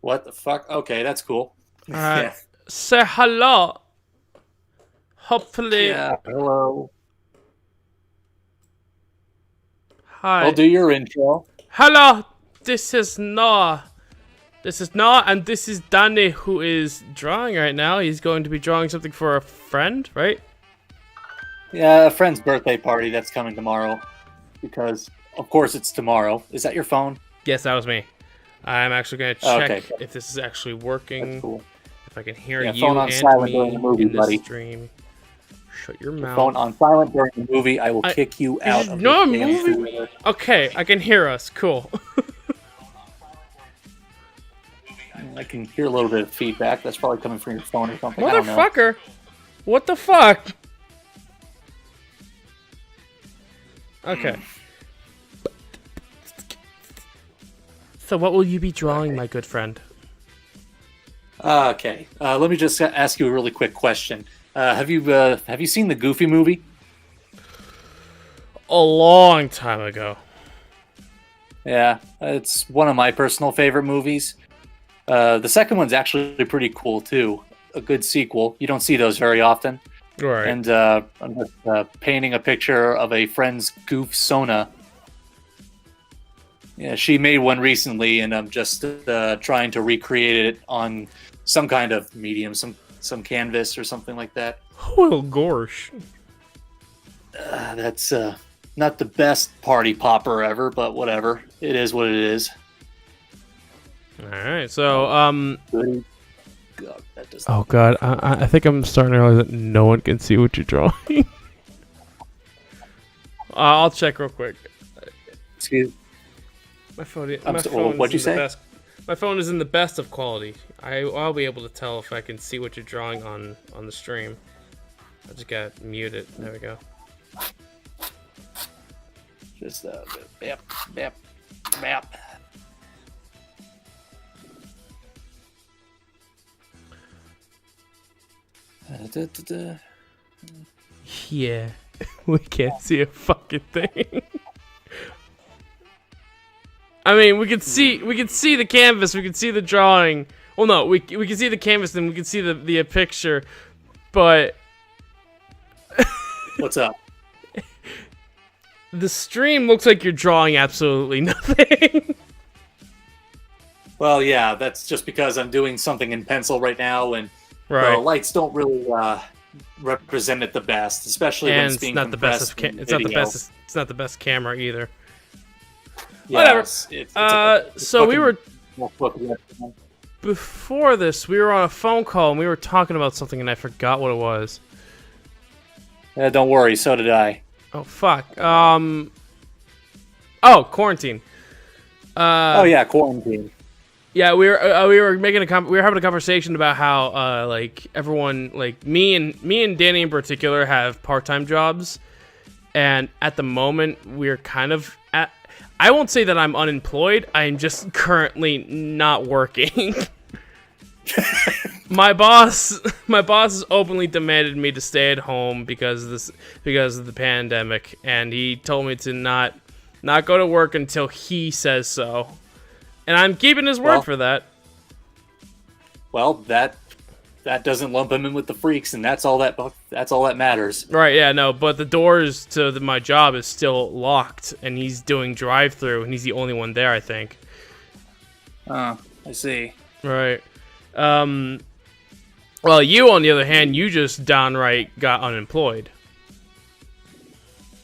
What the fuck? Okay, that's cool. Alright. Yeah. Say hello. Hopefully. Yeah. Hello. I'll Hi. do your intro. Hello. This is Noah. This is Noah, and this is Danny, who is drawing right now. He's going to be drawing something for a friend, right? Yeah, a friend's birthday party that's coming tomorrow. Because, of course, it's tomorrow. Is that your phone? Yes, that was me. I'm actually going to Oh, check okay, if this is actually that's working. cool. If I can hear Yeah, you phone on and silent during me the movie, in this buddy. stream. Shut your Your phone mouth. on silent during the movie, I will I, kick you is out it of this not a damn movie? theater. Okay, I can hear us. Cool. I can hear a little bit of feedback. That's probably coming from your phone or something. I don't know. Motherfucker. What the fuck? Okay. So what will you be drawing, my good friend? Okay. Let me just ask you a really quick question. Have you seen the Goofy movie? A long time ago. Yeah, it's one of my personal favorite movies. The second one's actually pretty cool too. A good sequel. You don't see those very often. Right. And I'm just painting a picture of a friend's goof Sona. Yeah, she made one recently, and I'm just trying to recreate it on some kind of medium, some canvas or something like that. Well, gorsh. That's not the best party popper ever, but whatever. It is what it is. Alright, so, Good. God, that does oh god, I think I'm starting to realize that no one can see what you're drawing. I'll check real quick. Excuse. My phone, What'd you say? My phone is in the best of quality. I'll be able to tell if I can see what you're drawing on the stream. I just got muted. There we go. Just bap, bap, bap. Da, da, da. Yeah, we can't see a fucking thing. I mean, we can see the canvas, we can see the drawing. Well, no, we can see the canvas and we can see the picture, but What's up? the stream looks like you're drawing absolutely nothing. Well, yeah, that's just because I'm doing something in pencil right now, and the Right. lights don't really represent it the best, especially when And it's it's being not the best. compressed in It's not the video. best. It's not the best camera either. Yeah, Whatever. So we were fucking- before this. We were on a phone call and we were talking about something, and I forgot what it was. Don't worry, so did I. Oh fuck. Oh, quarantine. Oh yeah, quarantine. Yeah, we were making we were having a conversation about how like everyone, like me and Danny in particular, have part-time jobs, and at the moment we're kind of at. I won't say that I'm unemployed. I'm just currently not working. my boss has openly demanded me to stay at home because of the pandemic, and he told me to not go to work until he says so. And I'm keeping his word for that. Well, that doesn't lump him in with the freaks, and that's all that matters. Right, yeah, no, but the doors to my job is still locked, and he's doing drive-through, and he's the only one there, I think. I see. Right. Well, you, on the other hand, you just downright got unemployed.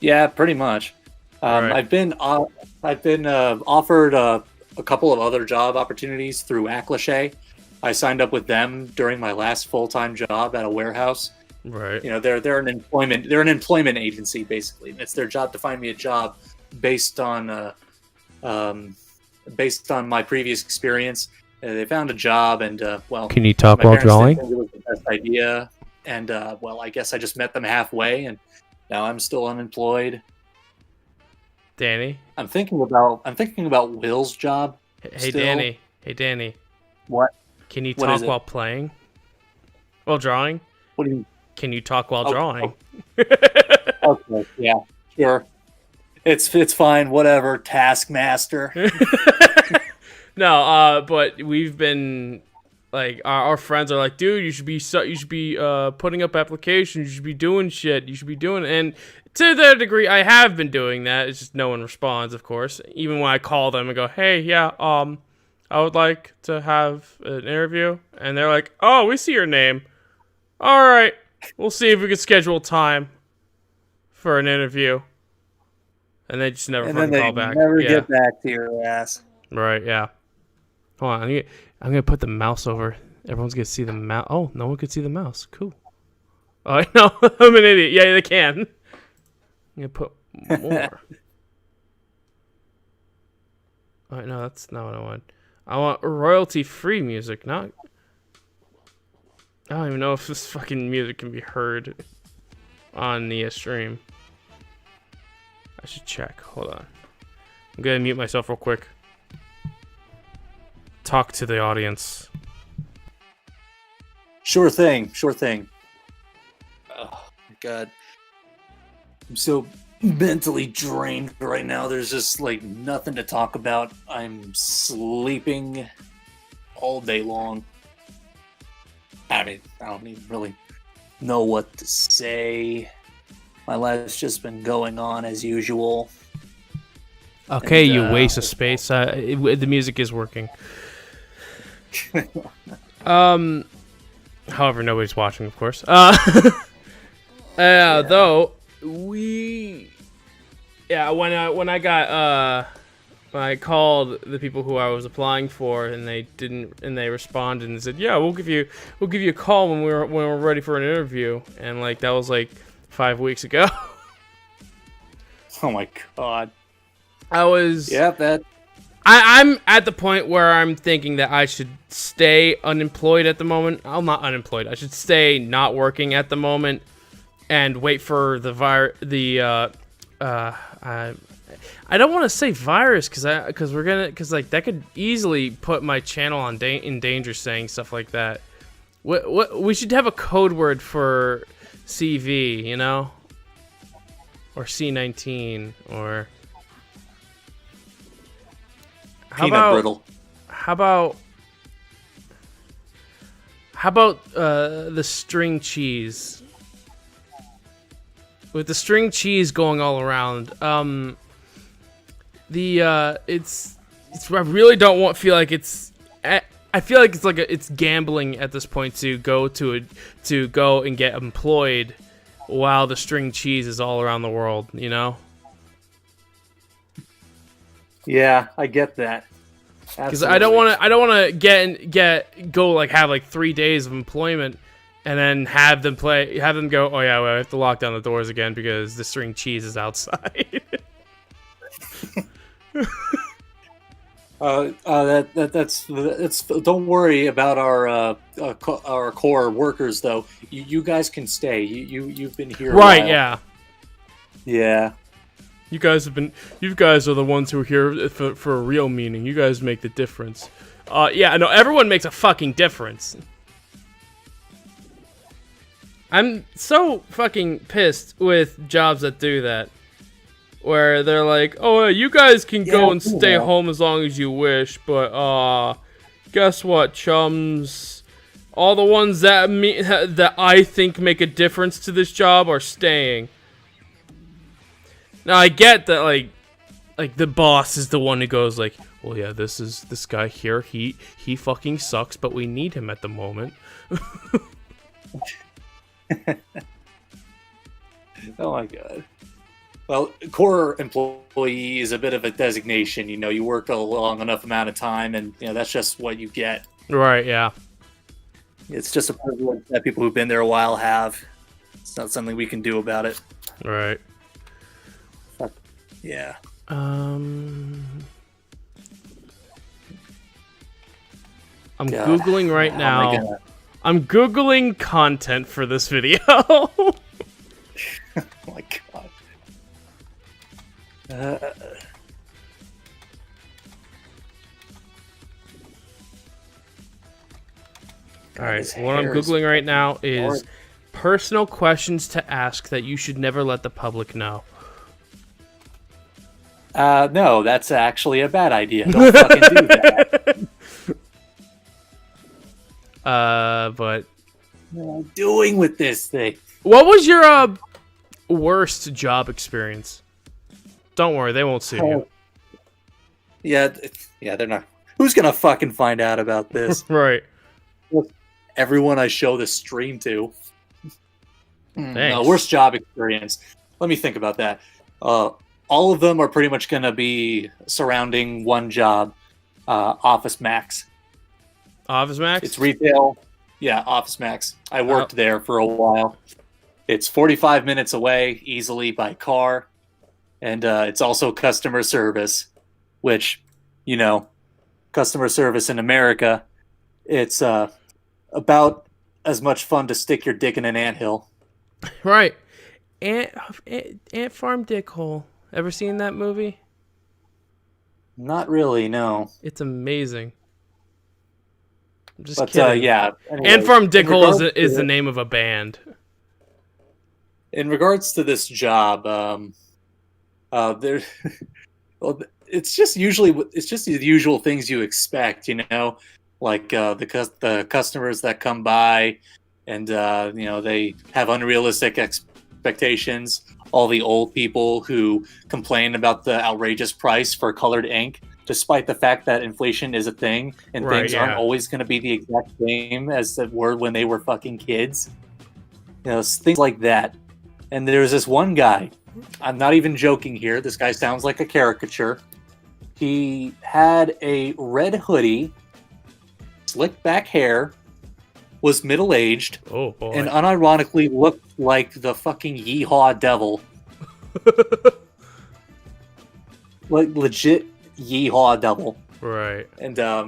Yeah, pretty much. Right. I've been offered a couple of other job opportunities through Acclache. I signed up with them during my last full-time job at a warehouse. Right. You know, they're an employment agency basically. It's their job to find me a job based on my previous experience. They found a job, and well, Can you talk my while parents didn't drawing? think it was the best idea, and well, I guess I just met them halfway, and now I'm still unemployed. Danny? I'm thinking about Will's job. Hey, still. Danny. Hey, Danny. What? Can you What talk is it? while playing? While drawing? What do you? Can you talk while drawing? Okay, yeah, sure. It's fine. Whatever. Taskmaster. No, but we've been like our friends are like, dude, you should be putting up applications, you should be doing shit, you should be doing it. And to that degree, I have been doing that. It's just no one responds, of course. Even when I call them and go, hey, yeah, I would like to have an interview, and they're like, oh, we see your name. All right, we'll see if we can schedule time for an interview. And they just never fucking call back. Never get back to your ass. Right, yeah. Hold on, I'm gonna put the mouse over. Everyone's gonna see the mouse. Oh, no one could see the mouse. Cool. Oh no, I'm an idiot. Yeah, they can. I'm gonna put more. Oh no, that's not what I want. I want royalty-free music, not. I don't even know if this fucking music can be heard on the stream. I should check. Hold on. I'm gonna mute myself real quick. Talk to the audience. Sure thing. Oh my god. I'm so mentally drained right now. There's just like nothing to talk about. I'm sleeping all day long. I mean, I don't even really know what to say. My life's just been going on as usual. Okay, and, you waste of space. The music is working. However, nobody's watching, of course. Yeah. Though when I called the people who I was applying for, and they responded and said, yeah, we'll give you a call when we're ready for an interview, and like that was like 5 weeks ago. Oh my god. I'm at the point where I'm thinking that I should stay unemployed at the moment. I'm not unemployed. I should stay not working at the moment and wait for I don't want to say virus because that could easily put my channel in danger saying stuff like that. We should have a code word for CV, you know? Or C19 or Peanut brittle. How about the string cheese? With the string cheese going all around, I really don't feel like it's. I feel like it's gambling at this point to go and get employed while the string cheese is all around the world, you know? Yeah, I get that. Because I don't want to have like 3 days of employment and then have them go, oh yeah, well, I have to lock down the doors again because the string cheese is outside. That's don't worry about our core workers though. You guys can stay. You've been here right? A while. Yeah. You guys are the ones who are here for a real meaning. You guys make the difference. Yeah, no, everyone makes a fucking difference. I'm so fucking pissed with jobs that do that. Where they're like, oh, you guys can go and stay home as long as you wish, but, guess what, chums? All the ones that I think make a difference to this job are staying. Now, I get that, like the boss is the one who goes like, well, yeah, this guy here, he fucking sucks, but we need him at the moment. Oh my god. Well, core employee is a bit of a designation. You know, you work a long enough amount of time, and you know that's just what you get. Right? Yeah. It's just a privilege that people who've been there a while have. It's not something we can do about it. Right. Yeah. I'm Googling right now. I'm Googling content for this video. Oh my god. Alright, what I'm Googling right now is personal questions to ask that you should never let the public know. No, that's actually a bad idea. Don't fucking do that. But What am I doing with this thing? what was your worst job experience? Don't worry, they won't sue you. Yeah, they're not. Who's gonna fucking find out about this? Right. Everyone I show the stream to. No, Thanks. worst job experience. Let me think about that. All of them are pretty much gonna be surrounding one job, Office Max. Office Max? It's retail. Yeah, Office Max. I worked there for a while. It's 45 minutes away easily by car. And it's also customer service, which, you know, customer service in America, it's about as much fun to stick your dick in an anthill. Right. Ant Farm Dickhole. Ever seen that movie? Not really, no. It's amazing. I'm just But kidding. yeah. Ant anyways, Farm in Dickhole regards is to- the name of a band. In regards to this job, there, well, it's just the usual things you expect, you know, like the customers that come by, and you know, they have unrealistic expectations. All the old people who complain about the outrageous price for colored ink, despite the fact that inflation is a thing and Right, things yeah. aren't always going to be the exact same as they were when they were fucking kids. You know, things like that. And there's this one guy. I'm not even joking here. This guy sounds like a caricature. He had a red hoodie, slick back hair, was middle-aged, Oh boy. and unironically looked like the fucking Yeehaw Devil. Like legit Yeehaw Devil. Right. And I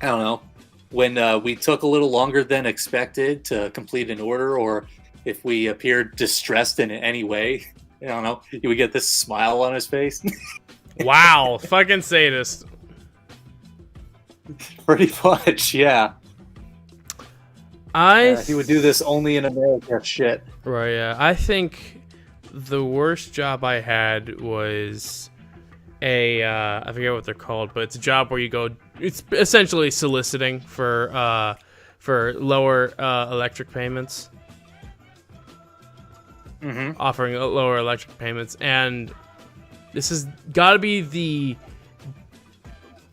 don't know, when we took a little longer than expected to complete an order, or if we appeared distressed in any way, I don't know, he would get this smile on his face. Wow. Fucking sadist. Pretty much, yeah. He would do this only in America. Shit. Right, yeah. I think the worst job I had was I forget what they're called, but it's a job where you go, it's essentially soliciting for lower electric payments. Mm-hmm. Offering lower electric payments, and this has got to be the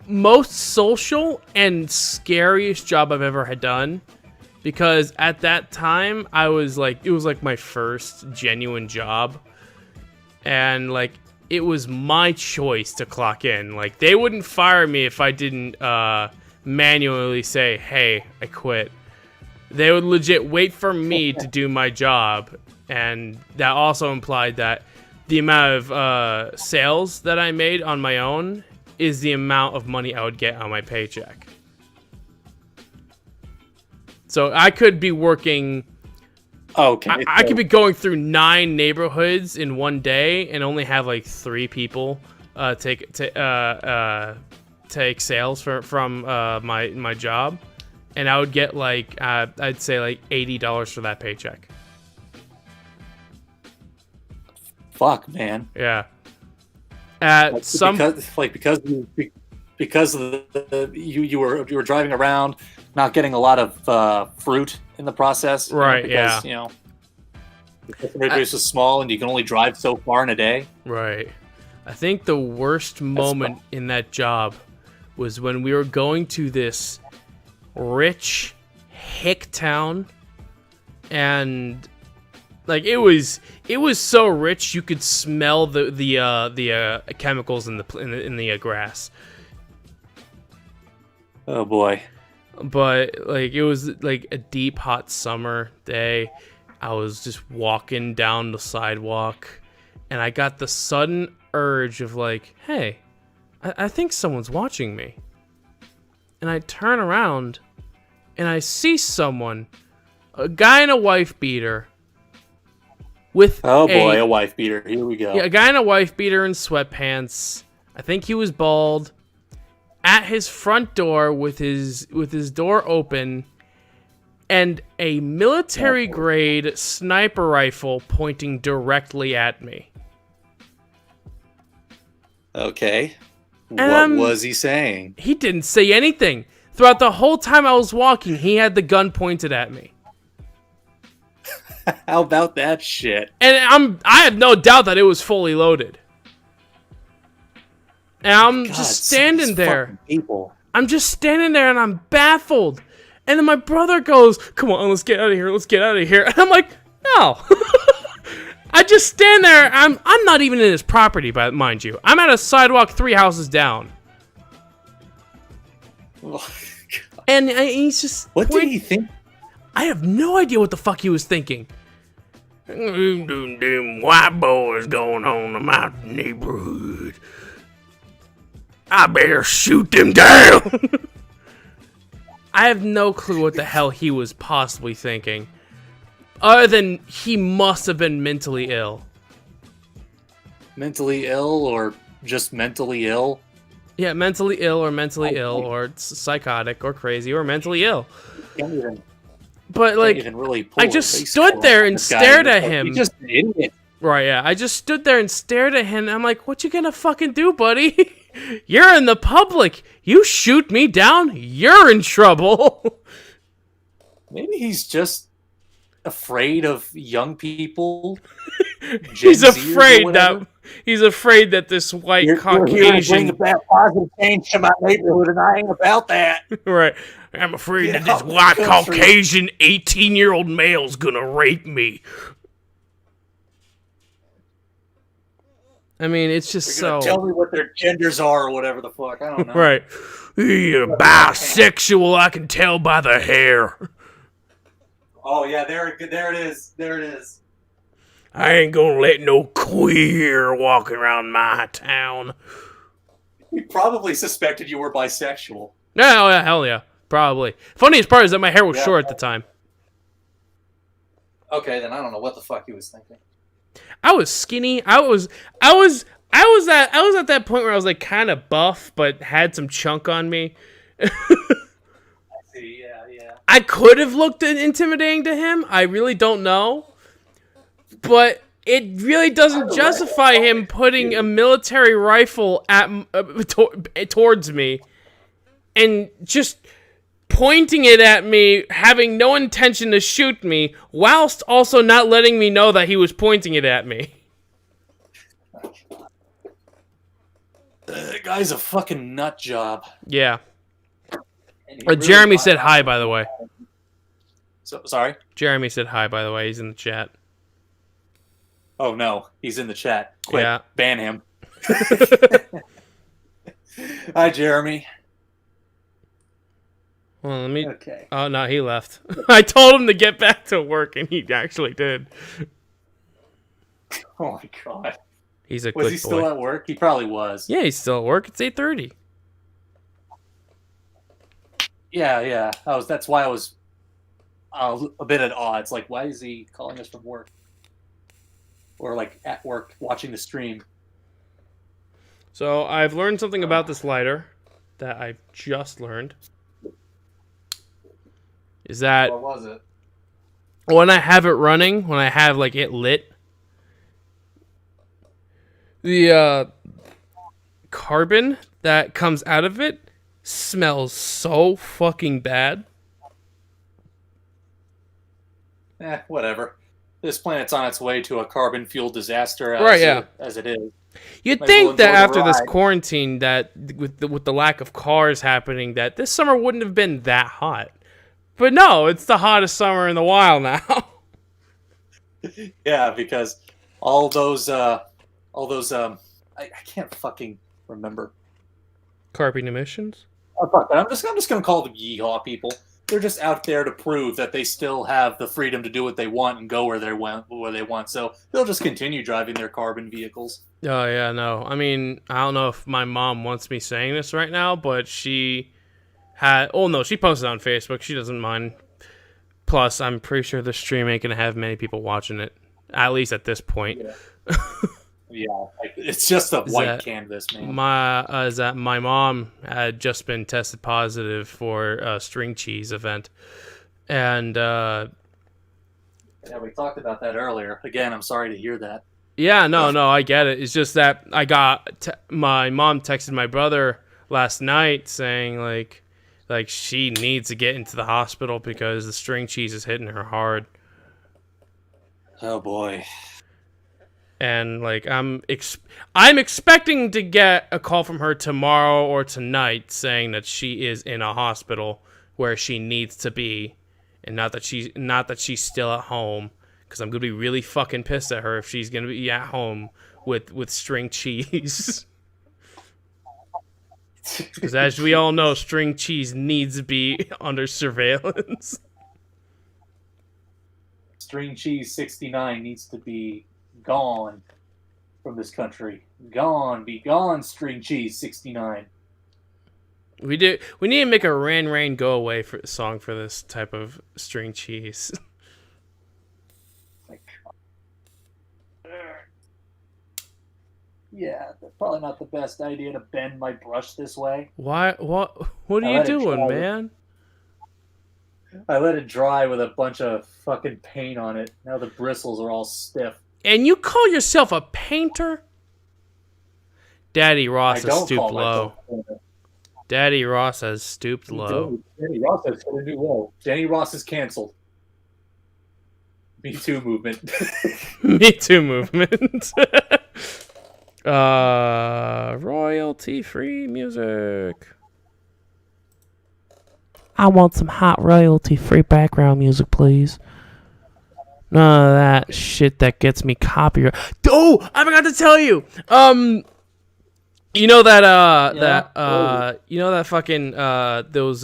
most social and scariest job I've ever had done, because at that time it was like my first genuine job, and like it was my choice to clock in. Like they wouldn't fire me if I didn't manually say, "Hey, I quit." They would legit wait for me to do my job. And that also implied that the amount of sales that I made on my own is the amount of money I would get on my paycheck. So I could be working. Okay. I could be going through 9 neighborhoods in one day and only have like 3 people take sales from my job, and I would get like I'd say like $80 for that paycheck. Fuck, man. Yeah. At some because you were driving around, not getting a lot of fruit in the process, Right, because, you know, the customer base is small and you can only drive so far in a day. Right. I think the worst moment in that job was when we were going to this rich hick town, and like it was so rich you could smell the chemicals in the grass. Oh boy. But like it was like a deep hot summer day. I was just walking down the sidewalk, and I got the sudden urge of like, hey, I think someone's watching me. And I turn around and I see someone, a guy in a wife beater with Oh boy, a wife beater. Here we go. yeah, a guy in a wife beater and sweatpants. I think he was bald. At his front door with his door open, and a military grade sniper rifle pointing directly at me. Okay. And What was he saying? He didn't say anything. Throughout the whole time I was walking, he had the gun pointed at me. How about that shit? And I have no doubt that it was fully loaded. And I'm God, just standing there. fucking people. I'm just standing there and I'm baffled. And then my brother goes, "Come on, let's get out of here. Let's get out of here." And I'm like, "No." I just stand there. I'm not even in his property, but mind you. I'm at a sidewalk 3 houses down. Oh, And he's just what did he think? I have no idea what the fuck he was thinking. Them white boys going on in my neighborhood. I better shoot them down. I have no clue what the hell he was possibly thinking. Other than he must have been mentally ill. Mentally ill or just mentally ill? Yeah, mentally ill or psychotic or crazy or mentally ill. Can't even, But like, can't even really pull I a just baseball stood there out and of this guy. stared at He's him. just an idiot. Right, yeah. I just stood there and stared at him. And I'm like, what you gonna fucking do, buddy? You're in the public. You shoot me down, you're in trouble. Maybe he's just afraid of young people. He's Gen Zers or afraid whatever. that this white You're here to bring Caucasian. about positive change to my neighborhood, and I ain't about that. Right. I'm afraid Get that this out the white country. Caucasian 18-year-old male's gonna rape me. I mean, it's just They're gonna so. tell me what their genders are or whatever the fuck. I don't know. Right. You're bisexual, I can tell by the hair. Oh yeah, there it is. There it is. I ain't gonna let no queer walking around my town. He probably suspected you were bisexual. No, yeah, hell yeah. Probably. Funniest part is that my hair was Yeah. short at the time. Okay, then I don't know what the fuck he was thinking. I was skinny. I was at that point where I was like kind of buff, but had some chunk on me. See, yeah. I could have looked intimidating to him. I really don't know. But it really doesn't justify him putting a military rifle at towards me and just pointing it at me, having no intention to shoot me, whilst also not letting me know that he was pointing it at me. That guy's a fucking nut job. Yeah. And he really Jeremy lied said about hi, it. by the way. So, sorry? Jeremy said hi, by the way. He's in the chat. Oh no, he's in the chat. Quick, Yeah. ban him. Hi, Jeremy. Well, let me... Okay. Oh, no, he left. I told him to get back to work, and he actually did. Oh my god. He's a Was good he boy. still at work? He probably was. Yeah, he's still at work. It's 8:30. Yeah. That's why I was a bit at odds. Like, why is he calling us from work? Or like at work watching the stream? So I've learned something about this lighter that I've just learned. Is that What was it? when I have it running, when I have like it lit, the carbon that comes out of it smells so fucking bad. Whatever. This planet's on its way to a carbon fuel disaster as, Right, yeah. as it is. You'd Might as think well that enjoy the after this ride. quarantine, that with the lack of cars happening, that this summer wouldn't have been that hot. But no, it's the hottest summer in a while now. Yeah, because all those I can't fucking remember. Carbon emissions? Oh, fuck it. I'm just gonna call them yeehaw people. They're just out there to prove that they still have the freedom to do what they want and go where they want. So they'll just continue driving their carbon vehicles. Oh, yeah, no. I mean, I don't know if my mom wants me saying this right now, but she had... Oh, no, she posted on Facebook. She doesn't mind. Plus, I'm pretty sure the stream ain't going to have many people watching it. At least at this point. Yeah. Yeah, like, it's just a white that canvas, man. Is that my mom had just been tested positive for a string cheese event. And, Yeah, we talked about that earlier. Again, I'm sorry to hear that. yeah, no, I get it. It's just that I got my mom texted my brother last night saying like like she needs to get into the hospital because the string cheese is hitting her hard. Oh boy. And like I'm expecting to get a call from her tomorrow or tonight saying that she is in a hospital where she needs to be, and not that she's still at home, because I'm gonna be really fucking pissed at her if she's gonna be at home with string cheese. Because as we all know, string cheese needs to be under surveillance. String cheese 69 needs to be gone from this country. Gone, be gone, string cheese 69. We need to make a Rain Go Away song for this type of string cheese. Like, yeah, probably not the best idea to bend my brush this way. Why? What are you doing, man? I let it dry with a bunch of fucking paint on it. Now the bristles are all stiff. And you call yourself a painter? Daddy Ross has stooped low. Daddy Ross has stooped low. Danny Ross has hit a new low. Danny Ross is canceled. Me Too movement. Me Too movement. Royalty-free music. I want some hot royalty-free background music, please. None of that shit that gets me copyright. Oh, I forgot to tell you. You know that you know that fucking those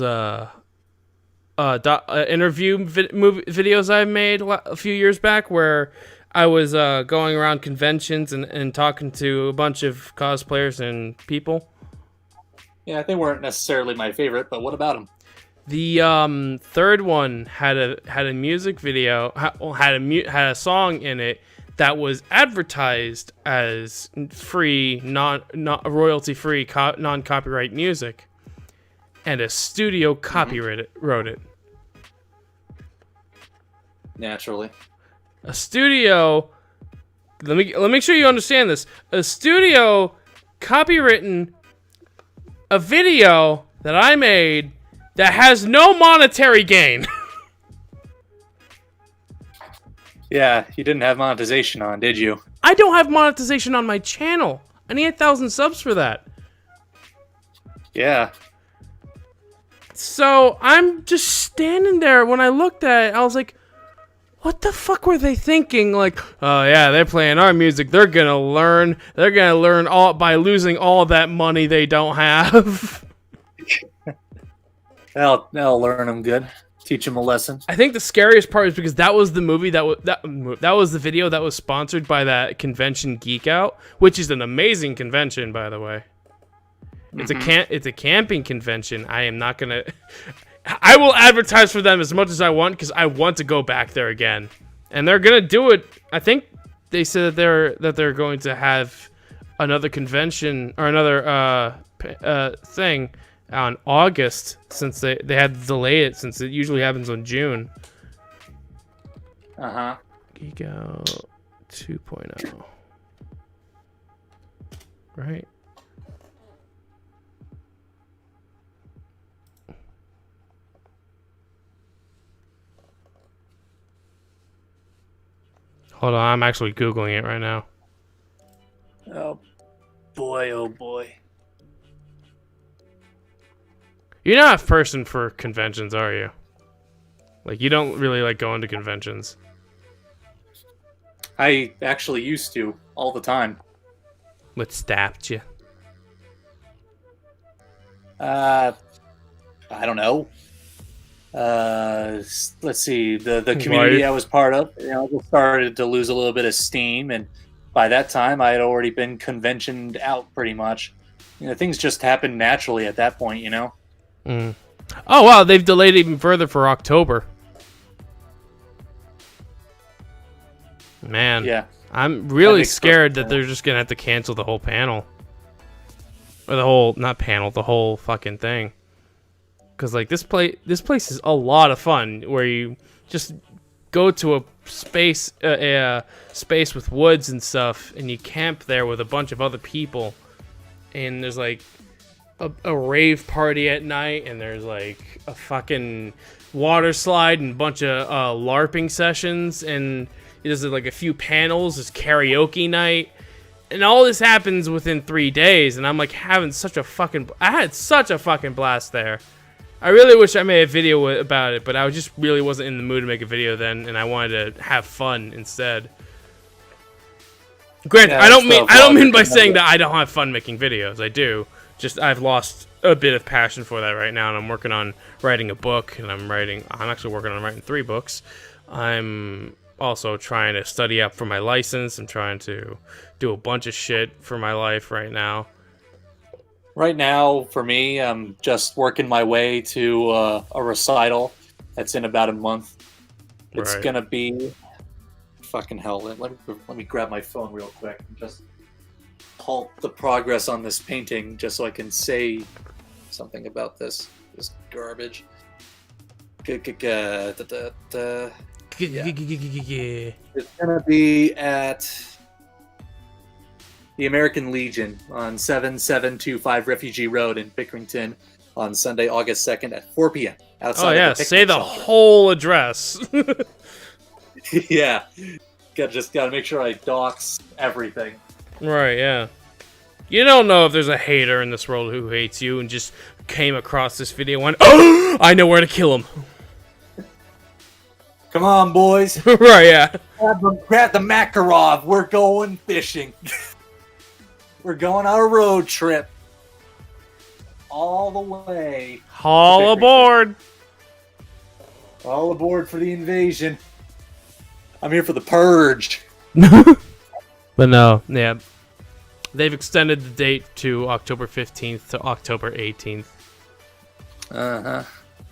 interview videos I made a few years back where I was going around conventions and talking to a bunch of cosplayers and people. Yeah, they weren't necessarily my favorite, but what about them? The third one had a music video, had a song in it that was advertised as free, not royalty free, non copyright music, and a studio copyrighted wrote it. Naturally, a studio. Let me make sure you understand this. A studio copywritten a video that I made that has no monetary gain. Yeah, you didn't have monetization on, did you? I don't have monetization on my channel. I need 1,000 subs for that. Yeah. So I'm just standing there. When I looked at it, I was like, what the fuck were they thinking? Like, oh yeah, they're playing our music. They're gonna learn all by losing all that money they don't have. That'll learn them good. Teach them a lesson. I think the scariest part is because that was the movie that was the video that was sponsored by that convention Geek Out, which is an amazing convention, by the way. It's a camping convention. I am not gonna. I will advertise for them as much as I want because I want to go back there again, and they're gonna do it. I think they said that they're going to have another convention or another thing on August, since they had to delay it since it usually happens on June. Geek Out 2.0. Right. Hold on, I'm actually Googling it right now. Oh boy, oh boy. You're not a person for conventions, are you? Like, you don't really like going to conventions. I actually used to, all the time. What stopped you? I don't know. Let's see. The community I was part of, just started to lose a little bit of steam, and by that time, I had already been conventioned out pretty much. Things just happened naturally at that point, Mm. Oh wow, they've delayed it even further for October. Man, yeah, I'm really scared that they're just gonna have to cancel the whole panel, or the whole fucking thing. Cause like this place is a lot of fun, where you just go to a space with woods and stuff, and you camp there with a bunch of other people, and there's like a rave party at night, and there's like a fucking water slide and a bunch of LARPing sessions, and there's like a few panels. There's karaoke night, and all this happens within 3 days. And I'm like having I had such a fucking blast there. I really wish I made a video about it, but I just really wasn't in the mood to make a video then, and I wanted to have fun instead. Granted, Yeah, I don't mean by vlog, saying that I don't have fun making videos. I do. Just I've lost a bit of passion for that right now, and I'm working on writing a book, and I'm actually working on writing 3 books. I'm also trying to study up for my license. I'm trying to do a bunch of shit for my life right now. Right now, for me, I'm just working my way to a recital that's in about a month. It's Right. gonna be fucking hell. Let me grab my phone real quick and just halt the progress on this painting, just so I can say something about this garbage. Yeah. It's gonna be at the American Legion on 7725 Refugee Road in Pickerington on Sunday, August 2nd at 4 p.m. outside Oh of yeah, the say picnic the shelter. whole address. Yeah. Gotta make sure I dox everything. Right, yeah. You don't know if there's a hater in this world who hates you and just came across this video and went, oh, I know where to kill him. Come on, boys. Right, yeah. Grab the Makarov. We're going fishing. We're going on a road trip. All the way. Haul aboard. All aboard for the invasion. I'm here for the purge. But no, yeah. They've extended the date to October 15th to October 18th. Uh-huh.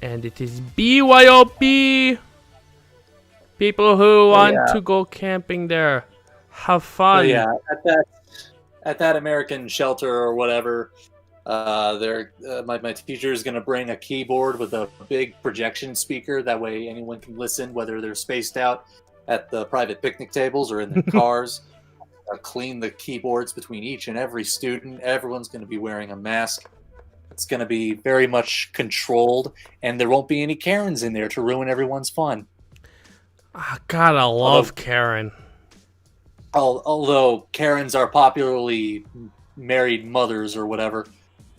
And it is BYOB. People who want yeah. to go camping there. Have fun. So yeah, at that American shelter or whatever, my teacher is going to bring a keyboard with a big projection speaker. That way anyone can listen, whether they're spaced out at the private picnic tables or in the cars. Clean the keyboards between each and every student. Everyone's going to be wearing a mask. It's going to be very much controlled, and there won't be any Karens in there to ruin everyone's fun. Oh, God, I love Karen. Although Karens are popularly married mothers or whatever.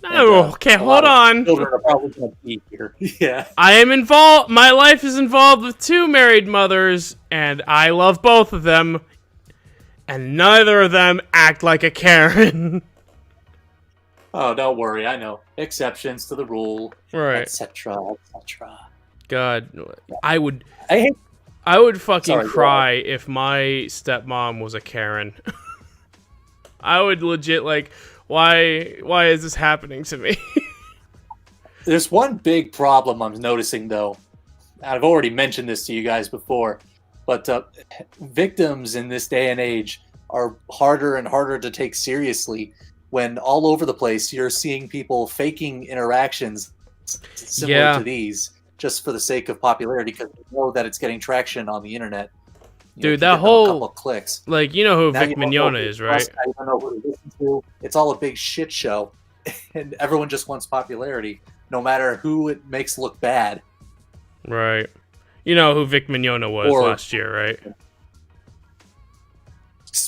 Oh, okay, hold on. Children are probably going to be here. Yeah. I am involved. My life is involved with 2 married mothers, and I love both of them. And neither of them act like a Karen. Oh, don't worry. I know. Exceptions to the rule. Right. Etc. Etc. God, I would I fucking Sorry, go cry if my stepmom was a Karen. I would legit like, why is this happening to me? There's one big problem I'm noticing, though. I've already mentioned this to you guys before, but victims in this day and age are harder and harder to take seriously when all over the place you're seeing people faking interactions similar to these just for the sake of popularity because they know that it's getting traction on the internet. Dude, that whole couple of clicks. Like, you know who Now Vic you don't know Mignogna who is, to right? trust, now you don't know who to listen to. It's all a big shit show, and everyone just wants popularity, no matter who it makes look bad. Right. You know who Vic Mignogna was last year, right?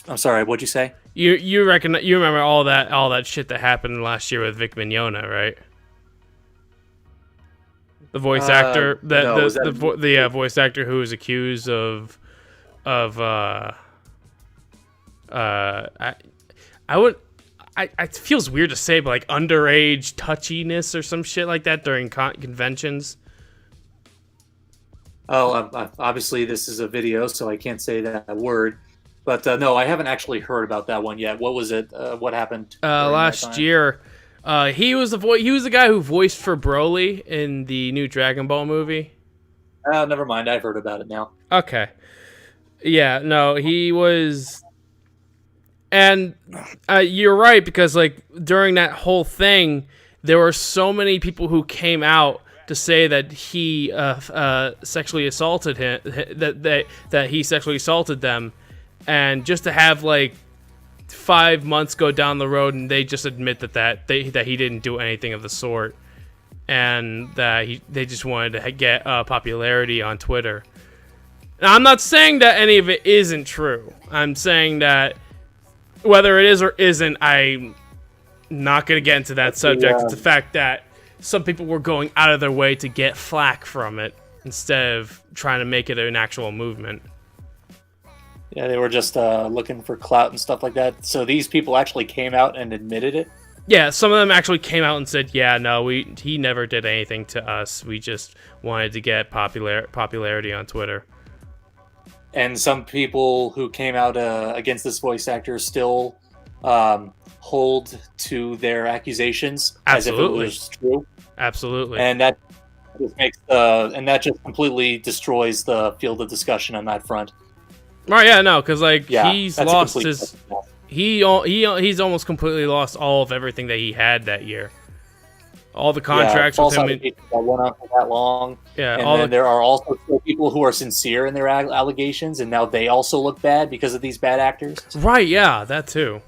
I'm sorry, what'd you say? You remember all that shit that happened last year with Vic Mignogna, right? The voice actor, the voice actor who was accused of it feels weird to say, but like underage touchiness or some shit like that during conventions. Oh, obviously this is a video, so I can't say that word. But no, I haven't actually heard about that one yet. What was it? What happened last year? He was the guy who voiced for Broly in the new Dragon Ball movie. Never mind. I've heard about it now. Okay. Yeah, no, he was. And you're right, because like during that whole thing, there were so many people who came out to say that he sexually assaulted him, that he sexually assaulted them, and just to have like 5 months go down the road and they just admit that he didn't do anything of the sort, and that they just wanted to get popularity on Twitter. Now, I'm not saying that any of it isn't true. I'm saying that whether it is or isn't, I'm not going to get into that subject. It's the fact that some people were going out of their way to get flack from it instead of trying to make it an actual movement. Yeah, they were just looking for clout and stuff like that. So these people actually came out and admitted it? Yeah, some of them actually came out and said, yeah, no, he never did anything to us. We just wanted to get popularity on Twitter. And some people who came out against this voice actor still hold to their accusations as if it was true. Absolutely. And that just makes that just completely destroys the field of discussion on that front. Right? Yeah, no, because he's lost his. He's almost completely lost all of everything that he had that year. All the contracts with him. That went on for that long. Yeah, and then there are also still people who are sincere in their allegations, and now they also look bad because of these bad actors. Right? Yeah, that too.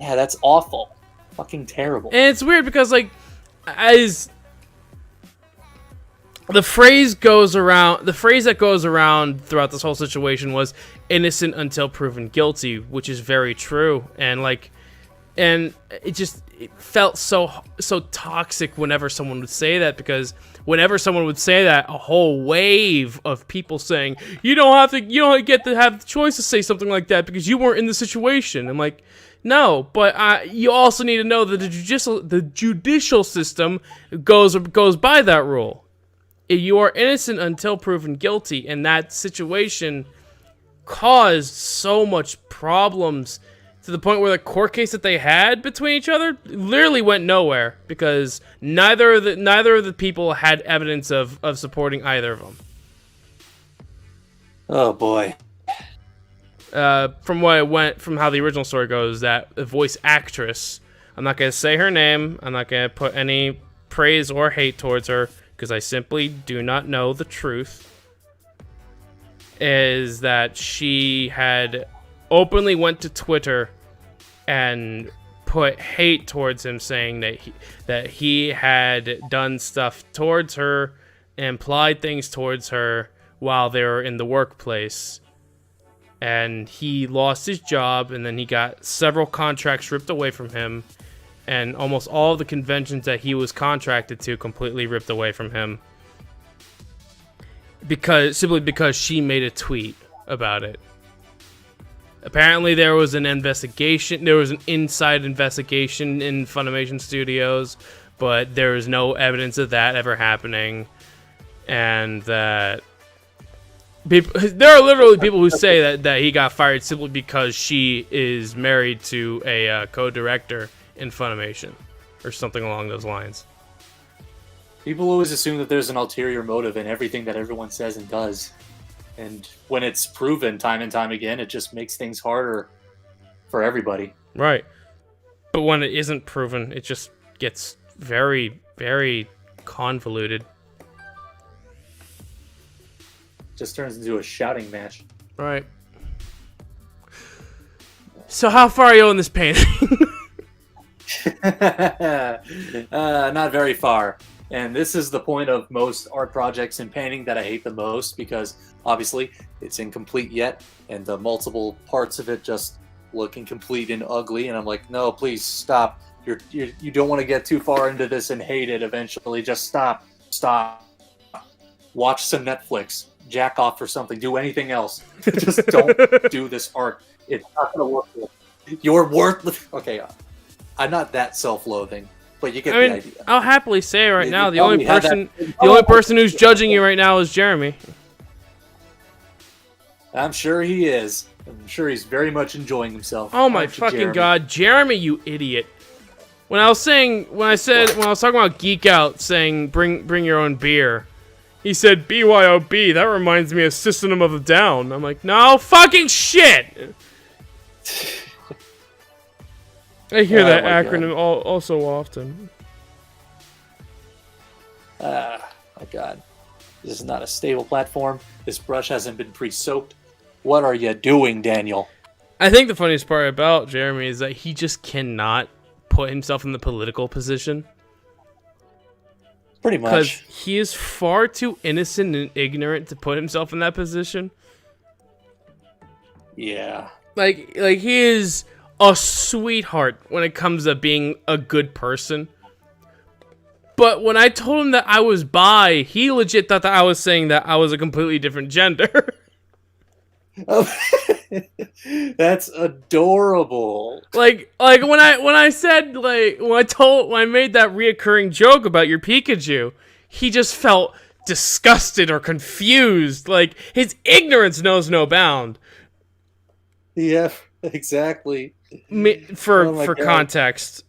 Yeah, that's awful. Fucking terrible. And it's weird because as the phrase that goes around throughout this whole situation was innocent until proven guilty, which is very true. And it felt so toxic whenever someone would say that, because whenever someone would say that, a whole wave of people saying, you don't get to have the choice to say something like that because you weren't in the situation. I'm like, no, but you also need to know that the judicial system goes by that rule. You are innocent until proven guilty, and that situation caused so much problems to the point where the court case that they had between each other literally went nowhere because neither of the people had evidence of supporting either of them. Oh boy. From how the original story goes, that the voice actress, I'm not going to say her name, I'm not going to put any praise or hate towards her because I simply do not know the truth, is that she had openly went to Twitter and put hate towards him, saying that he had done stuff towards her and implied things towards her while they were in the workplace. And he lost his job, and then he got several contracts ripped away from him, and almost all of the conventions that he was contracted to completely ripped away from him simply because she made a tweet about it. Apparently there was an investigation, there was an inside investigation in Funimation Studios, but there is no evidence of that ever happening. And that there are literally people who say that he got fired simply because she is married to a co-director in Funimation or something along those lines. People always assume that there's an ulterior motive in everything that everyone says and does. And when it's proven time and time again, it just makes things harder for everybody. Right. But when it isn't proven, it just gets very, very convoluted. Just turns into a shouting match. Right. So how far are you in this painting? Not very far. And this is the point of most art projects and painting that I hate the most, because obviously it's incomplete yet, and the multiple parts of it just look incomplete and ugly. And I'm like, no, please stop. You don't want to get too far into this and hate it eventually. Just stop. Watch some Netflix. Jack off or something. Do anything else. Just don't do this art. It's not going to work. You're worthless. Okay, I'm not that self-loathing. But you get the idea. I'll happily say right now, the only person who's judging you right now is Jeremy. I'm sure he is. I'm sure he's very much enjoying himself. Oh my fucking god, Jeremy, you idiot! When I was talking about Geek Out, saying bring your own beer, he said BYOB. That reminds me of System of a Down. I'm like, no fucking shit. I hear that acronym all so often. My god. This is not a stable platform. This brush hasn't been pre-soaked. What are you doing, Daniel? I think the funniest part about Jeremy is that he just cannot put himself in the political position. Pretty Because much. he is far too innocent and ignorant to put himself in that position. Yeah. Like he is a sweetheart when it comes to being a good person. But when I told him that I was bi, he legit thought that I was saying that I was a completely different gender. Oh, that's adorable. like when I said when I made that reoccurring joke about your Pikachu, he just felt disgusted or confused. Like his ignorance knows no bound. Yeah, exactly. For Oh my God. context,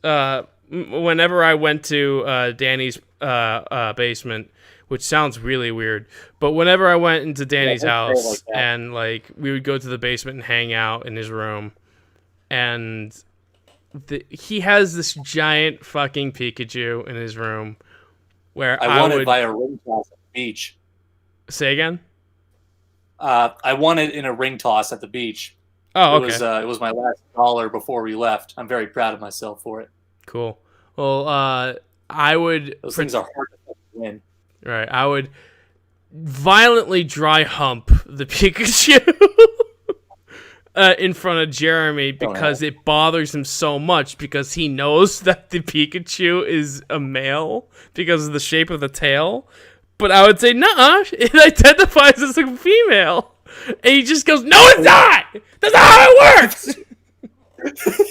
whenever I went to Danny's basement, which sounds really weird, but whenever I went into Danny's let's say it house like that. and we would go to the basement and hang out in his room, and he has this giant fucking Pikachu in his room where I won it would by a ring toss at the beach. say again. I won it in a ring toss at the beach. Oh, okay, It was my last dollar before we left. I'm very proud of myself for it. cool. Well, I would Those things are hard to win. Right, I would violently dry hump the Pikachu in front of Jeremy because it bothers him so much because he knows that the Pikachu is a male because of the shape of the tail. But I would say, nuh-uh, it identifies as a female. And he just goes, no, it's not! That's not how it works!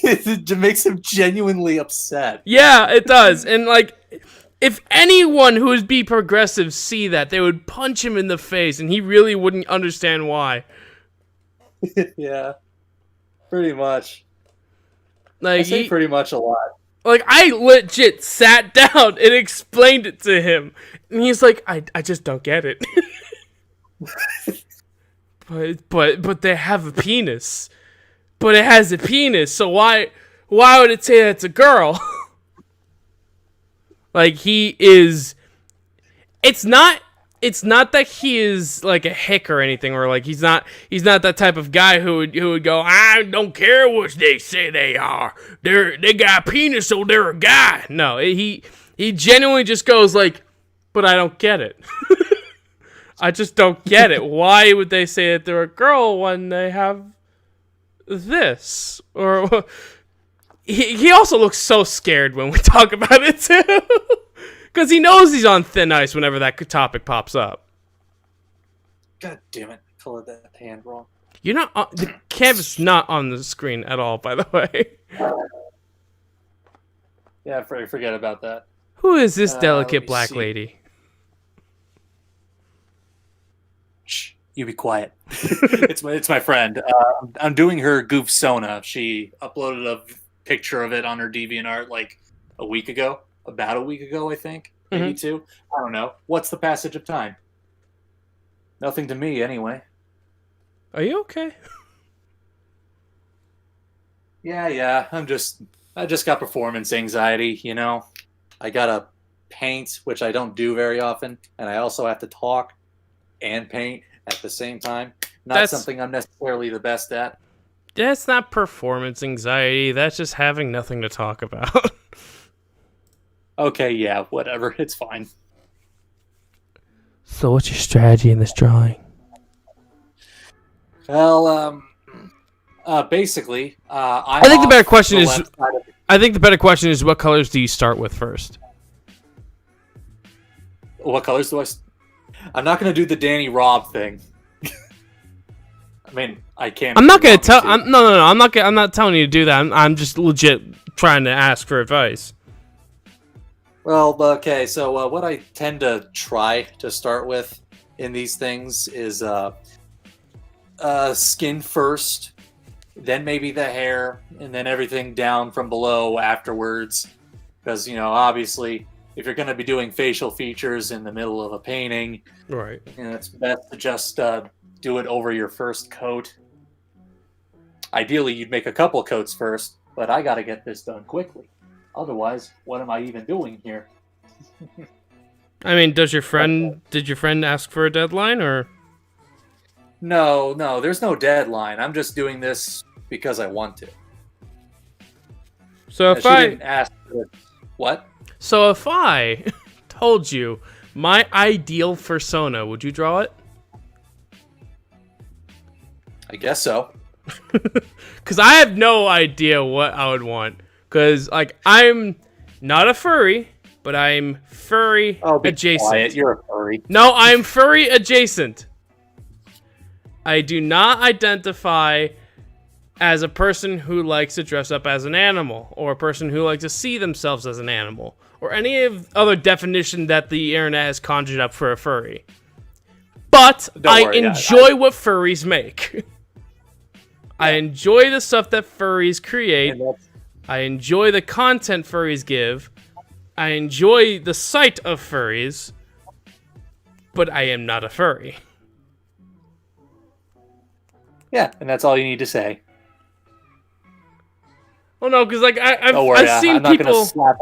It makes him genuinely upset. Yeah, it does. And, if anyone who would be progressive see that, they would punch him in the face, and he really wouldn't understand why. Yeah, pretty much. I Like say pretty much a lot. I legit sat down and explained it to him, and he's like, "I just don't get it." but they have a penis. But it has a penis, so why would it say that's a girl? He is. It's not that he is like a hick or anything, or he's not that type of guy who would go, I don't care what they say they are. They got a penis, so they're a guy. No, he genuinely just goes but I don't get it. I just don't get it. Why would they say that they're a girl when they have this? Or he also looks so scared when we talk about it too. Because he knows he's on thin ice whenever that topic pops up. God damn it! I colored that hand wrong. You're not the canvas not on the screen at all, by the way. Yeah, forget about that. Who is this let me delicate black see. lady? Shh, you be quiet. It's my friend. I'm doing her goof Sona. She uploaded a picture of it on her DeviantArt a week ago. About a week ago, I think. Maybe two. I don't know. What's the passage of time? Nothing to me, anyway. Are you okay? Yeah. I just got performance anxiety, you know. I gotta paint, which I don't do very often, and I also have to talk and paint at the same time. Not something I'm necessarily the best at. That's not performance anxiety. That's just having nothing to talk about. Okay, yeah, whatever. It's fine. So what's your strategy in this drawing? Well, basically, I think the better question is what colors do you start with first? What colors do I'm not going to do the Danny Robb thing. I mean, I can't. I'm not going to tell. No. I'm not telling you to do that. I'm just legit trying to ask for advice. Well, okay, so what I tend to try to start with in these things is skin first, then maybe the hair, and then everything down from below afterwards. Because, obviously, if you're going to be doing facial features in the middle of a painting, Right. it's best to just do it over your first coat. Ideally, you'd make a couple coats first, but I got to get this done quickly. Otherwise, what am I even doing here? I mean, did your friend ask for a deadline or? No, there's no deadline. I'm just doing this because I want to. So She didn't ask for it. What? So if I told you my ideal persona, would you draw it? I guess so. Because I have no idea what I would want. Because, like, I'm not a furry, but I'm furry adjacent. Quiet. You're a furry. No, I'm furry adjacent. I do not identify as a person who likes to dress up as an animal, or a person who likes to see themselves as an animal, or any of other definition that the internet has conjured up for a furry. But I enjoy what furries make. I enjoy the stuff that furries create. I enjoy the content furries give. I enjoy the sight of furries. But I am not a furry. Yeah, and that's all you need to say. Well, no, because like I've seen I'm not people. Gonna slap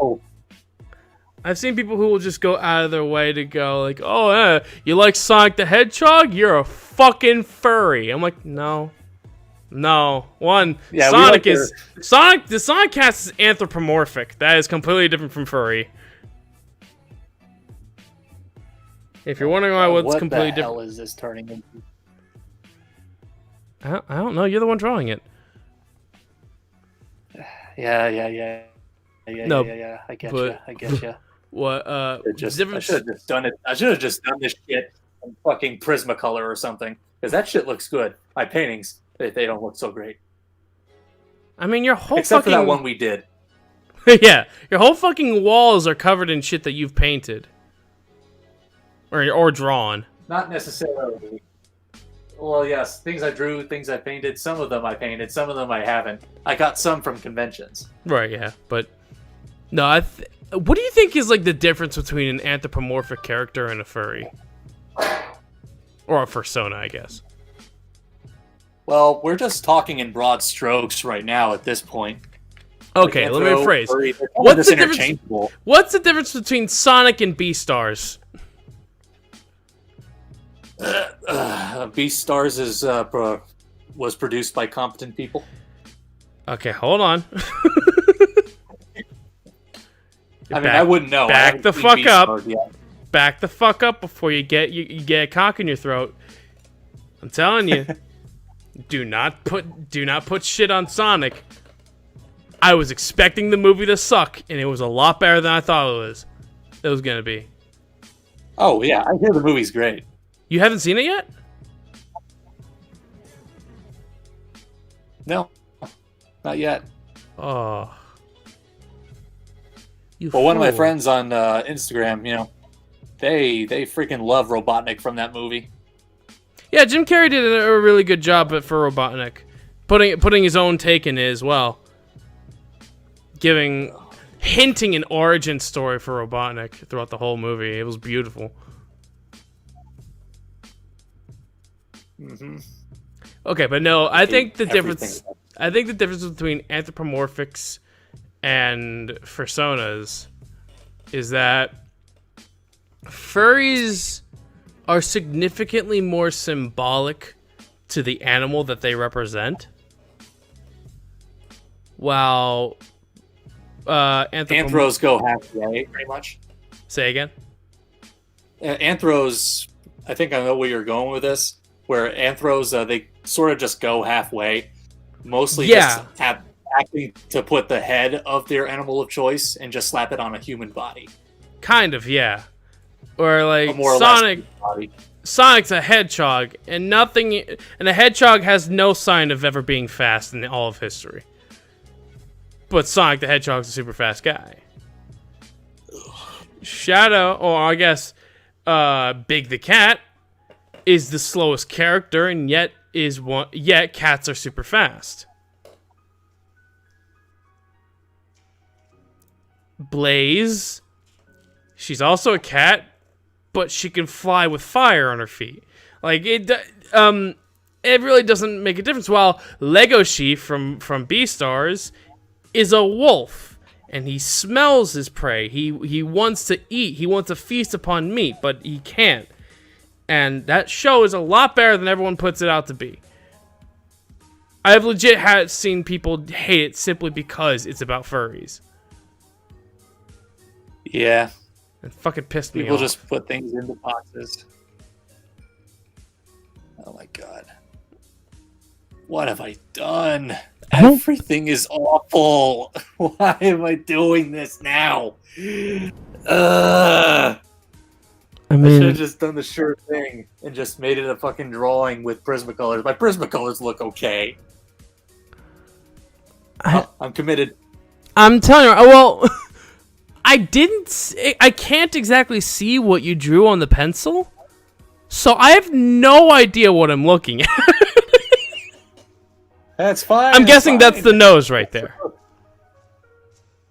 I've seen people who will just go out of their way to go like, "Oh, you like Sonic the Hedgehog? You're a fucking furry." I'm like, no. Sonic is Sonic. The Sonic cast is anthropomorphic. That is completely different from furry. If you're wondering why, what's completely different? What the hell is this turning into? I don't know. You're the one drawing it. Yeah. No, I get you. What? I should have just done it. I should have just done this shit in fucking Prismacolor or something, because that shit looks good. My paintings, they don't look so great. I mean, your whole except fucking... for that one we did. Yeah, your whole fucking walls are covered in shit that you've painted or drawn. Not necessarily. Well, yes, things I drew, things I painted. Some of them I painted, some of them I haven't. I got some from conventions. Right, yeah, but no, what do you think is like the difference between an anthropomorphic character and a furry? Or a persona, I guess. Well, we're just talking in broad strokes right now at this point. Okay, let me rephrase. Furry, what's the difference between Sonic and Beastars? Beastars was produced by competent people. Okay, hold on. I wouldn't know. Back the fuck up. Back the fuck up before you get a cock in your throat. I'm telling you. Do not put shit on Sonic. I was expecting the movie to suck, and it was a lot better than I thought it was gonna be. Oh yeah, I hear the movie's great. You haven't seen it yet? No, not yet. Oh. One of my friends on Instagram, they freaking love Robotnik from that movie. Yeah, Jim Carrey did a really good job for Robotnik, putting his own take in it as well, hinting an origin story for Robotnik throughout the whole movie. It was beautiful. Mm-hmm. Okay, but no, I think the difference between anthropomorphics and personas is that furries are significantly more symbolic to the animal that they represent, while anthros go halfway, pretty much. Say again. Anthros, I think I know where you're going with this. Where anthros, they sort of just go halfway, mostly just acting to put the head of their animal of choice and just slap it on a human body. Kind of, yeah. Or like Sonic's a hedgehog, and a hedgehog has no sign of ever being fast in all of history. But Sonic the Hedgehog's a super fast guy. Shadow, or I guess Big the Cat, is the slowest character, and yet cats are super fast. Blaze, she's also a cat, but she can fly with fire on her feet. Like it really doesn't make a difference. While Lego Sheep from Beastars is a wolf, and he smells his prey. He wants to eat. He wants to feast upon meat, but he can't. And that show is a lot better than everyone puts it out to be. I've legit had seen people hate it simply because it's about furries. Yeah, It fucking pissed me people off. just put things into boxes. Oh my god. What have I done? Everything is awful. Why am I doing this now? I should have just done the sure thing and just made it a fucking drawing with Prismacolors. My Prismacolors look okay. I'm committed. I'm telling you, well, I can't exactly see what you drew on the pencil, so I have no idea what I'm looking at. That's fine. I'm guessing that's the nose right there.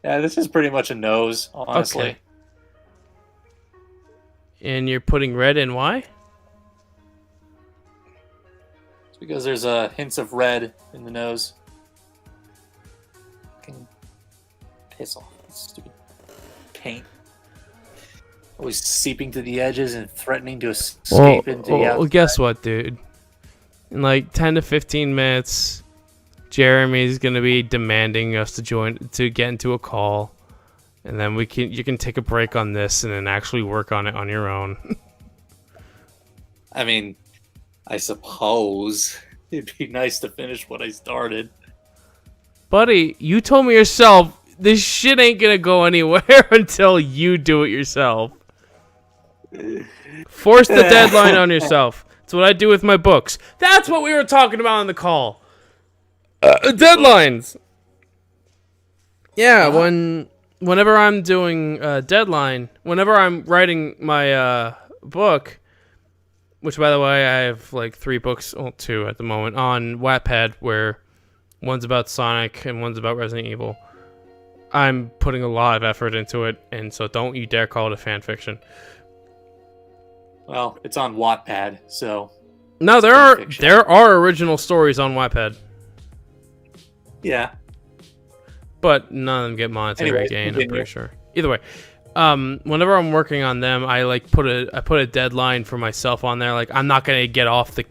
Yeah, this is pretty much a nose, honestly. Okay. And you're putting red in why? It's because there's hints of red in the nose. Fucking piss off. Stupid paint. Always seeping to the edges and threatening to escape into the outside. Well, guess what, dude? In like 10 to 15 minutes, Jeremy's gonna be demanding us to get into a call, and then you can take a break on this and then actually work on it on your own. I mean, I suppose it'd be nice to finish what I started. Buddy, you told me yourself this shit ain't gonna go anywhere until you do it yourself. Force the deadline on yourself. That's what I do with my books. That's what we were talking about on the call. Deadlines. Yeah, whenever I'm doing deadline, whenever I'm writing my book, which by the way I have like 3 books, well 2 at the moment on Wattpad, where one's about Sonic and one's about Resident Evil. I'm putting a lot of effort into it, and so don't you dare call it a fan fiction. Well, it's on Wattpad, so No, there are original stories on Wattpad, yeah. but none of them get monetary Anyway, gain. I'm continue. pretty sure. Either way, whenever I'm working on them, I like put a deadline for myself on there. Like I'm not gonna get off the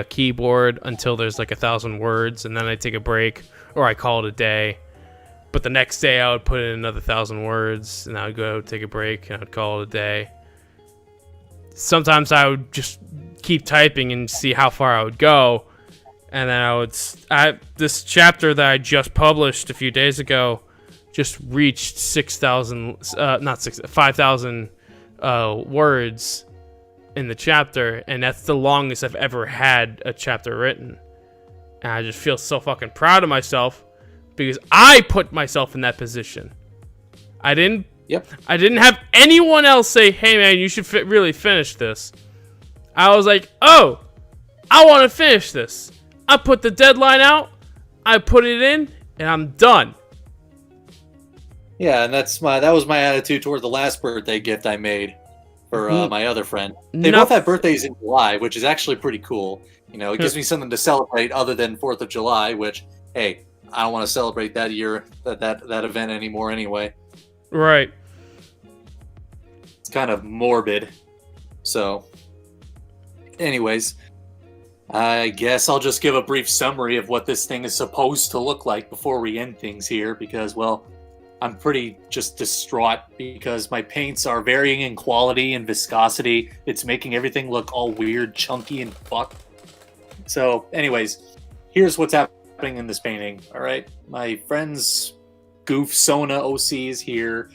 keyboard until there's like 1,000 words, and then I take a break or I call it a day. But the next day I would put in another 1,000 words, and I would go take a break and I'd call it a day. Sometimes I would just keep typing and see how far I would go, and then this chapter that I just published a few days ago just reached 5,000 words in the chapter, and that's the longest I've ever had a chapter written. And I just feel so fucking proud of myself because I put myself in that position. I didn't have anyone else say, "Hey man, you should really finish this." I was like, "Oh, I want to finish this." I put the deadline out, I put it in, and I'm done. Yeah, and that was my attitude toward the last birthday gift I made for my other friend. They both have birthdays in July, which is actually pretty cool. You know, it gives me something to celebrate other than 4th of July, which, hey, I don't want to celebrate that event anymore anyway. Right. It's kind of morbid. So, anyways, I guess I'll just give a brief summary of what this thing is supposed to look like before we end things here, because, well, I'm pretty just distraught because my paints are varying in quality and viscosity. It's making everything look all weird, chunky, and fucked. So, anyways, here's what's happening in this painting, all right? My friend's Goof Sona OC is here.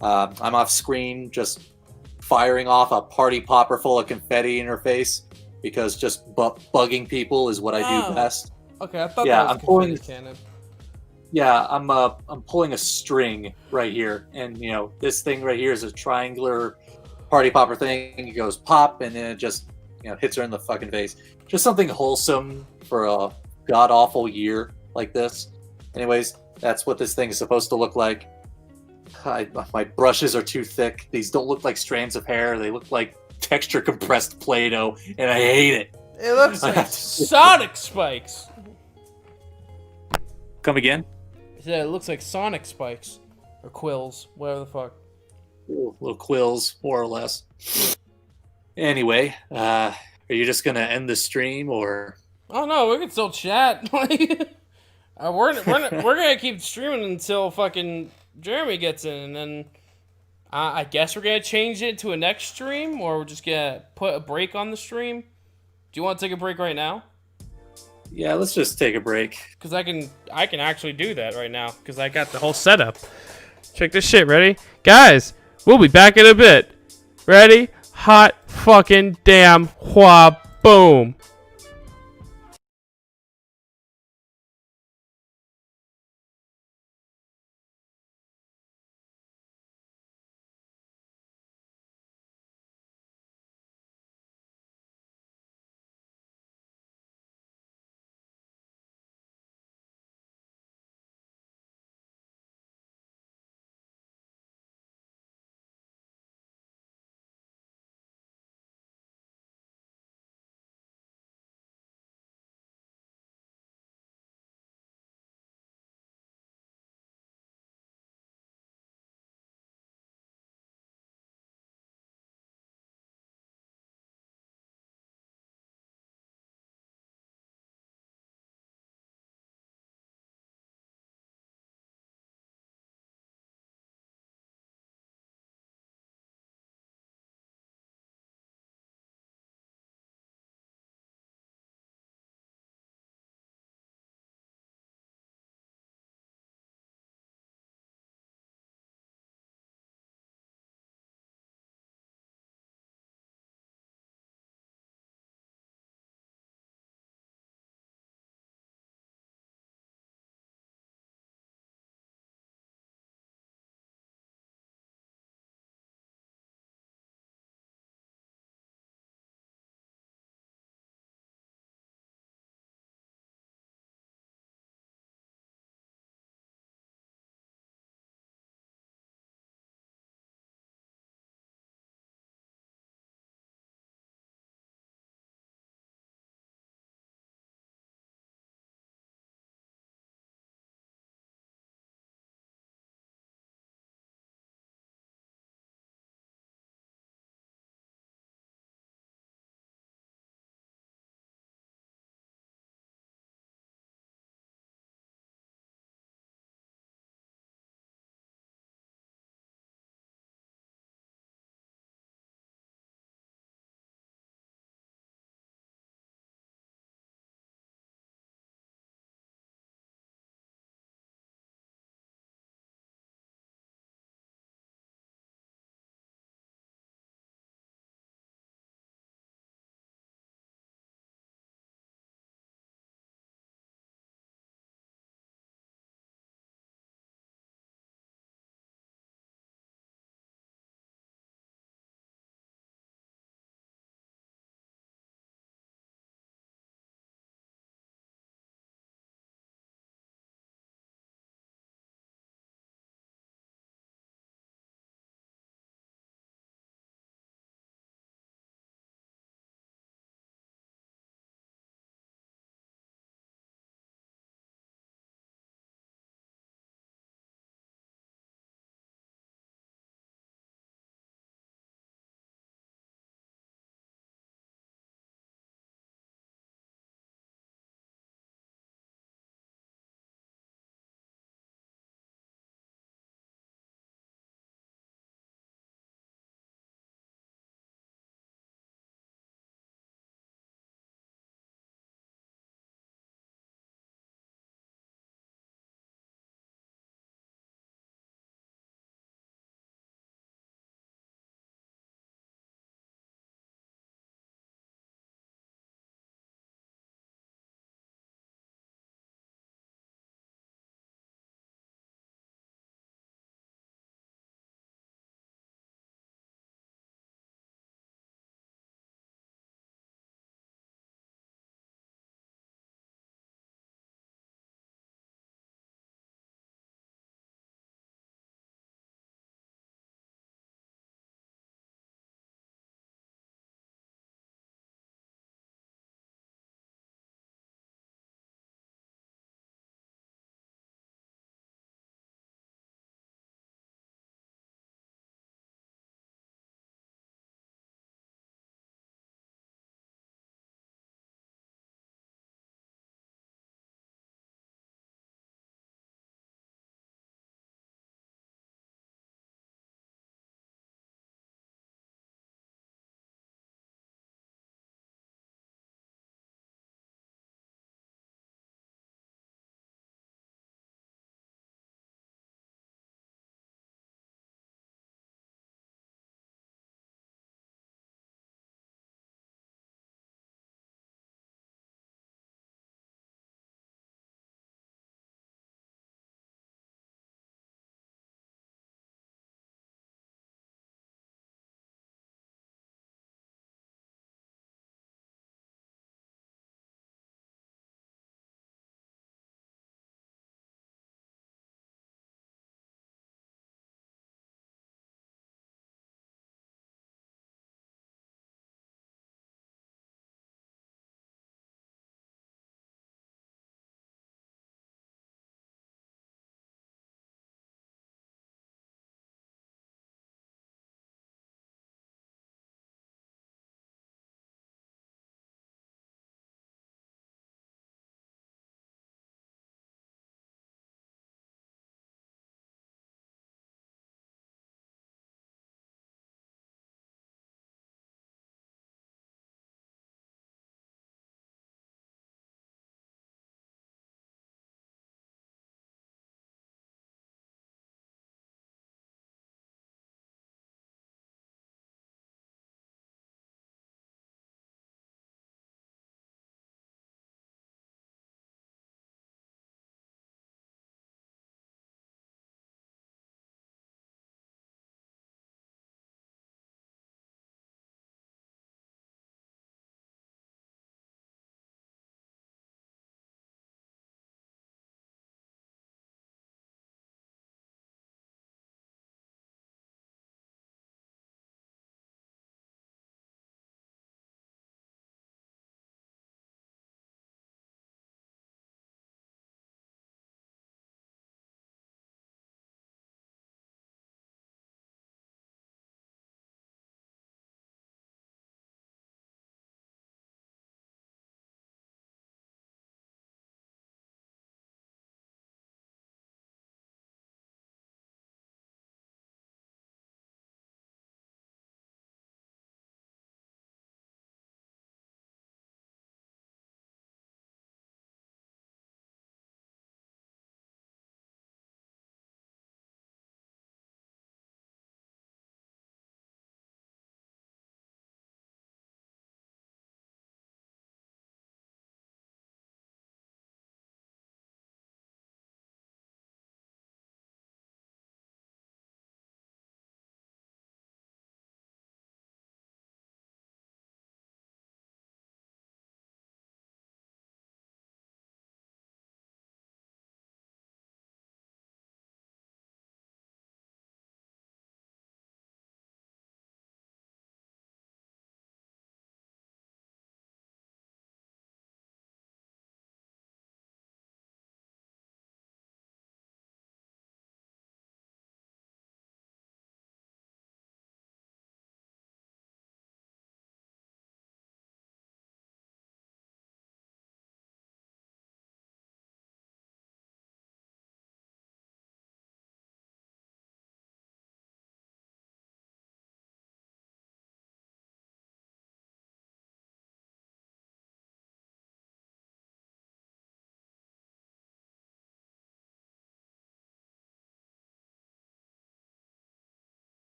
I'm off screen just firing off a party popper full of confetti in her face because just bugging people is what I do best. Okay, I thought Yeah, that was I'm pulling- cannon. Yeah, I'm pulling a string right here, and you know this thing right here is a triangular party popper thing. It goes pop, and then it just hits her in the fucking face. Just something wholesome for a god awful year like this. Anyways, that's what this thing is supposed to look like. My brushes are too thick. These don't look like strands of hair. They look like texture compressed Play-Doh, and I hate it. It looks like Sonic spikes. Come again? Yeah, it looks like Sonic spikes or quills, whatever the fuck. Little quills, more or less. Anyway, are you just gonna end the stream, or Oh no, we can still chat. Like, we're gonna keep streaming until fucking Jeremy gets in, and then I guess we're gonna change it to a next stream, or we're just gonna put a break on the stream. Do you want to take a break right now? Yeah, let's just take a break. Because I can actually do that right now because I got the whole setup. Check this shit. Ready, guys? We'll be back in a bit. Ready? Hot fucking damn wha boom.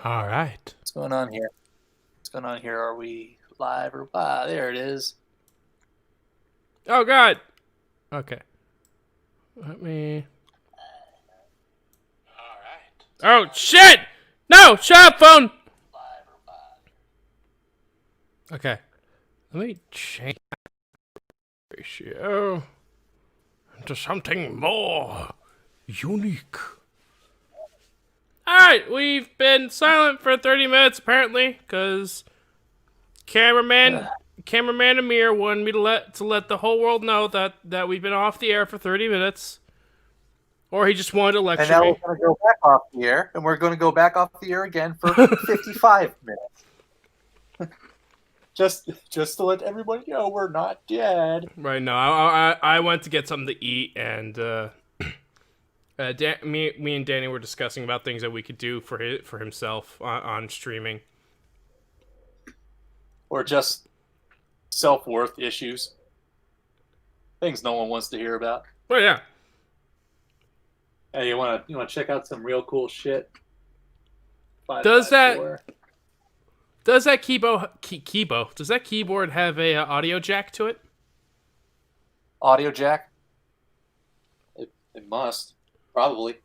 All right. What's going on here? What's going on here? Are we live or there it is. Oh God. Okay. Let me. All right. Oh shit! No! Shut up, phone. Okay. Let me change ratio into something more unique. Alright, we've been silent for 30 minutes apparently, because cameraman Amir wanted me to let the whole world know that we've been off the air for 30 minutes. Or he just wanted to lecture And now me. we're going to go back off the air, and we're going to go back off the air again for 55 minutes. Just to let everybody know we're not dead. Right now, I went to get something to eat, and me and Danny were discussing about things that we could do for himself on streaming. Or just self-worth issues. Things no one wants to hear about. Oh yeah. Hey, you want to check out some real cool shit? Does that 554. does that keyboard have a audio jack to it? Audio jack? It must. Probably.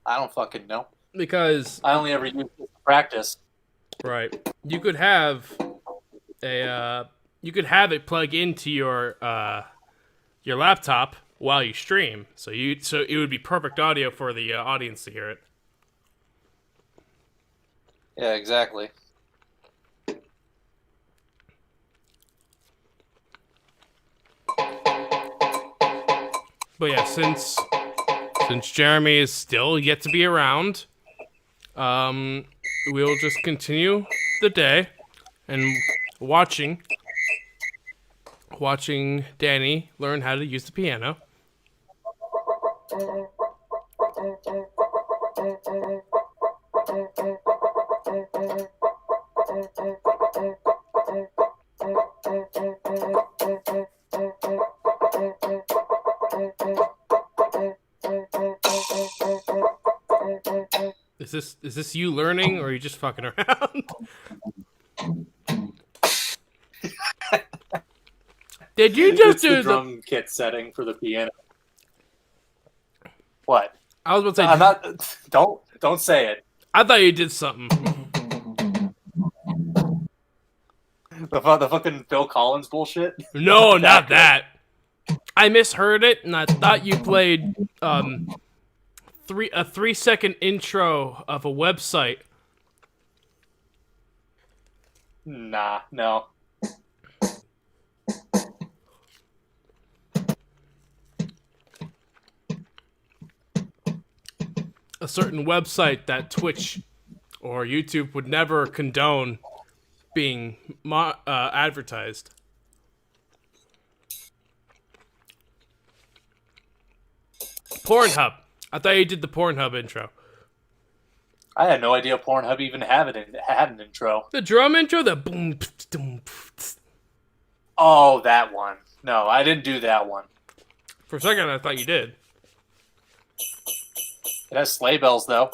I don't fucking know. Because I only ever use it to practice. right, you could have it plug into your laptop while you stream, so it would be perfect audio for the audience to hear it. Yeah, exactly. But yeah, since Jeremy is still yet to be around, we'll just continue the day and watching Danny learn how to use the piano. Is this you learning, or are you just fucking around? Did you just do the drum kit setting for the piano? What? I was about to say. I'm not. Don't say it. I thought you did something. The fucking Phil Collins bullshit. No, not that. I misheard it, and I thought you played a 3-second intro of a website. Nah, no. A certain website that Twitch or YouTube would never condone being advertised. Pornhub. I thought you did the Pornhub intro. I had no idea Pornhub even had an intro. The drum intro, the boom. Oh, that one. No, I didn't do that one. For a second, I thought you did. It has sleigh bells, though.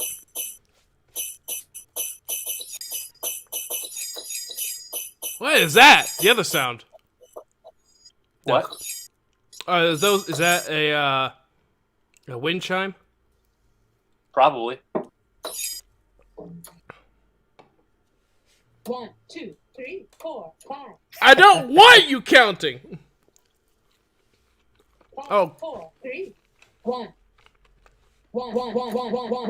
What is that? The other sound. What? Is that a wind chime? Probably. 1, 2, 3, 4, 5. I don't want you counting. 5, 4, 3, 1. 1, 1, 1, 1, 1, 1,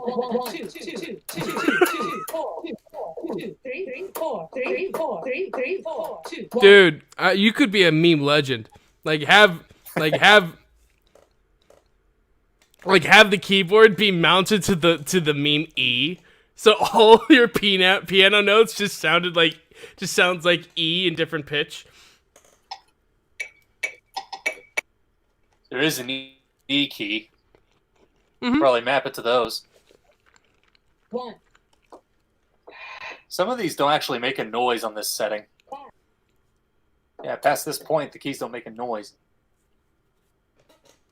1, 1, 2, 2, 2, 2, 2, 2, 4, 2, 3, 4, 3, 4, 3, 4, 2. Dude, you could be a meme legend. Have the keyboard be mounted to the meme E, so all your piano notes just sounds like E in different pitch. There is an E key. Mm-hmm. Probably map it to those. 1. Some of these don't actually make a noise on this setting. Yeah, past this point, the keys don't make a noise.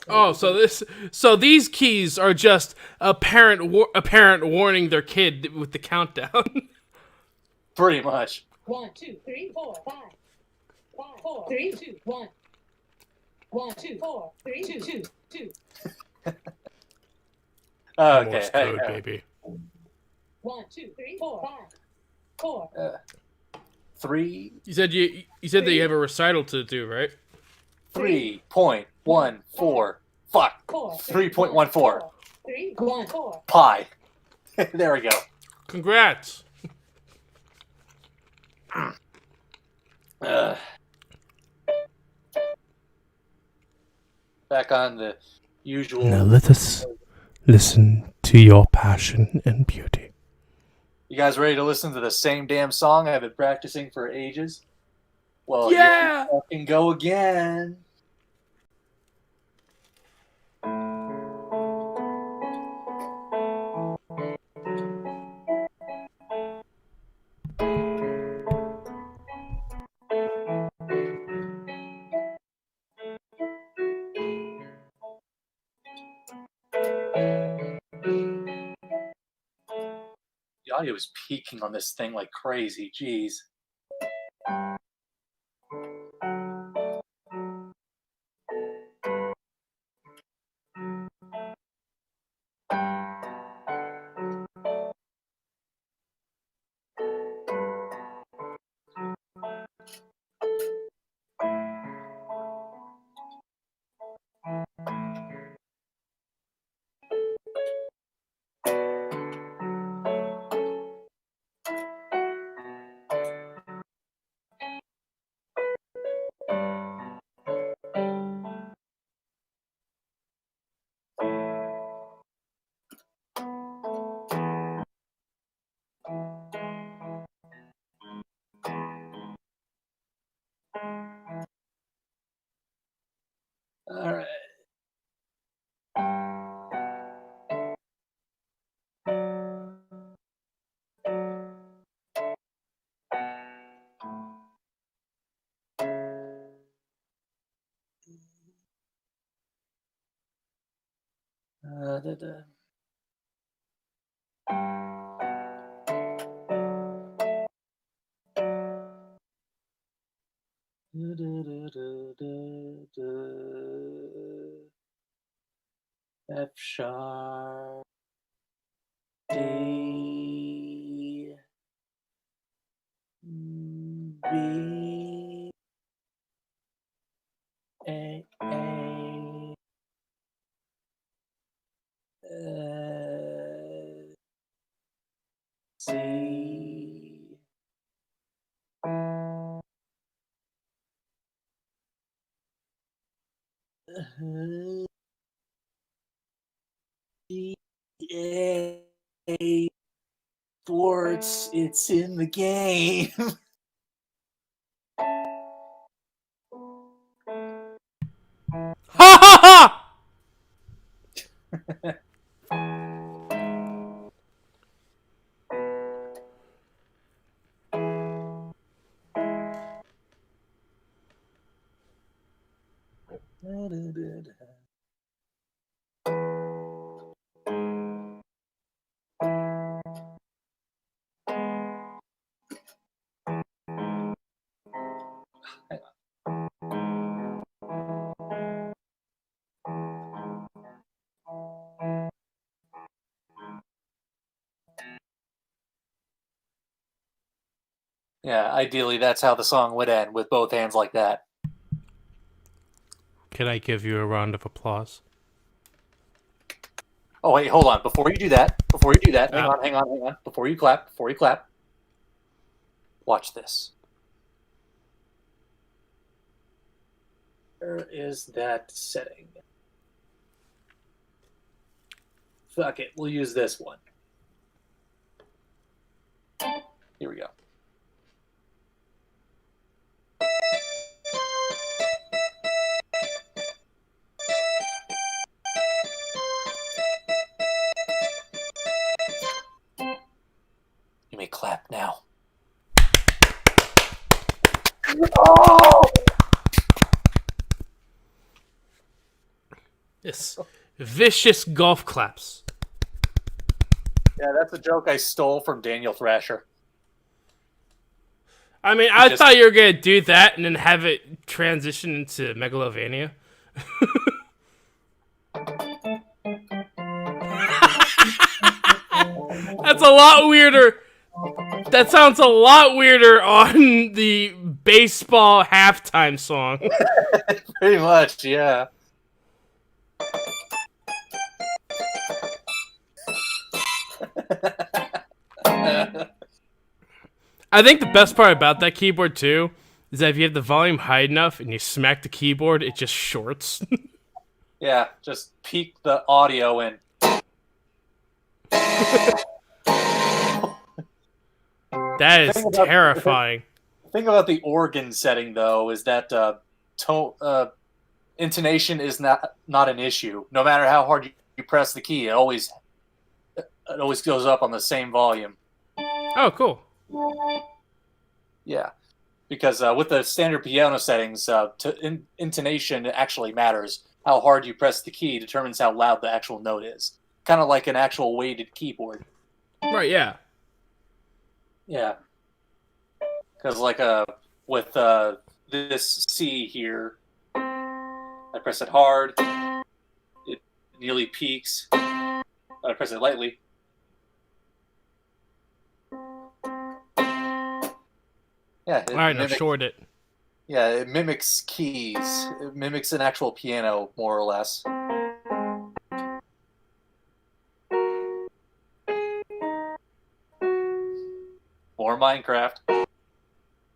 Oh, so these keys are just a parent warning their kid with the countdown. Pretty much. 1, 2, 3, 4, 5. 5, 4, 3, 2, 1. 1, 2, 4, 3, 2, 2, 2. Okay. Morse code, baby. 1, 2, 3, 4, 5. 4. 3. You said that you have a recital to do, right? 3.14. Fuck. 3.14. 3, 1, 4. Pi. There we go. Congrats. Back on the usual. Now let us listen to your passion and beauty. You guys ready to listen to the same damn song I've been practicing for ages? Well, Yeah! here we fucking go again. The audio is peaking on this thing like crazy. Jeez. All right. Da, da. Da, da, da, da, da. F sharp, D, B, A, C, D, A, sports, it's in the game. Ha ha ha! Yeah, ideally that's how the song would end, with both hands like that. Can I give you a round of applause? Oh wait, hold on. Before you do that, hang on. Before you clap, watch this. Where is that setting? Fuck it, we'll use this one. Here we go. You may clap now. Oh! Vicious golf claps. Yeah, that's a joke I stole from Daniel Thrasher. I mean, I thought you were gonna do that and then have it transition into Megalovania. That's a lot weirder. That sounds a lot weirder on the baseball halftime song. Pretty much, yeah. I think the best part about that keyboard too is that if you have the volume high enough and you smack the keyboard, it just shorts. Yeah, just peak the audio in. That is terrifying. The thing about the organ setting, though, is that intonation is not an issue. No matter how hard you press the key, it always goes up on the same volume. Oh, cool. Yeah, because with the standard piano settings, intonation actually matters. How hard you press the key determines how loud the actual note is. Kind of like an actual weighted keyboard. Right, yeah. Yeah. Because like with this C here, I press it hard, it nearly peaks. I press it lightly. Yeah. Alright, now short it. Yeah, it mimics keys. It mimics an actual piano, more or less. More Minecraft.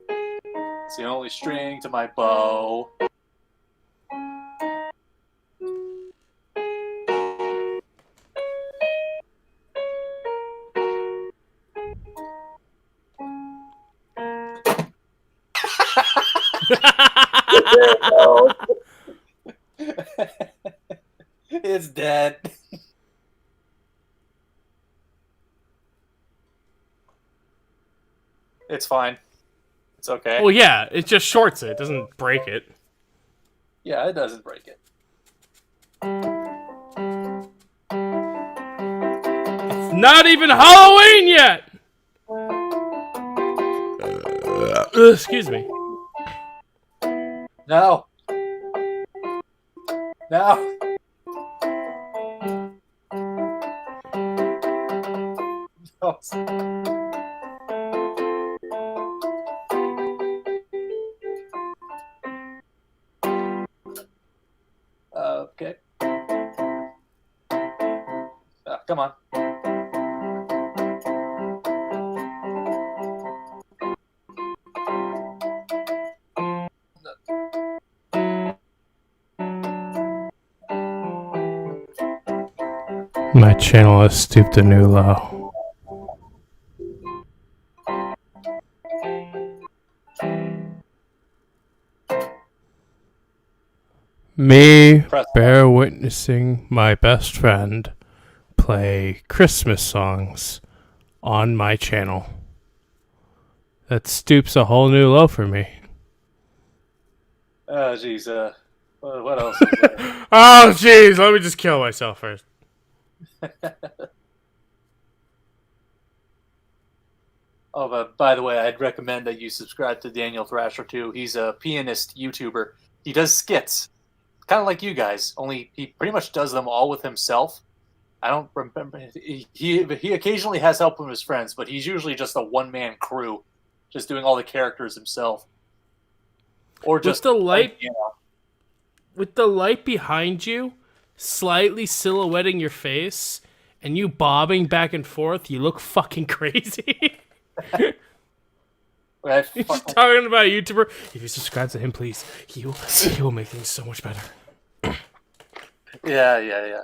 It's the only string to my bow. It's dead. It's fine. It's okay. Well, yeah, it just shorts it. It doesn't break it. Yeah, it doesn't break it. It's not even Halloween yet! Excuse me. No. No. No. Okay. Come on. My channel has stooped a new low. Me bear witnessing my best friend play Christmas songs on my channel. That stoops a whole new low for me. Oh, jeez. What else is there? Oh, jeez. Let me just kill myself first. Oh, but by the way, I'd recommend that you subscribe to Daniel Thrasher too. He's a pianist YouTuber. He does skits, kind of like you guys. Only he pretty much does them all with himself. I don't remember. He occasionally has help from his friends, but he's usually just a one-man crew, just doing all the characters himself. Or just with the light behind you, slightly silhouetting your face, and you bobbing back and forth, you look fucking crazy. He's talking about a YouTuber. If you subscribe to him, please, he will make things so much better. Yeah.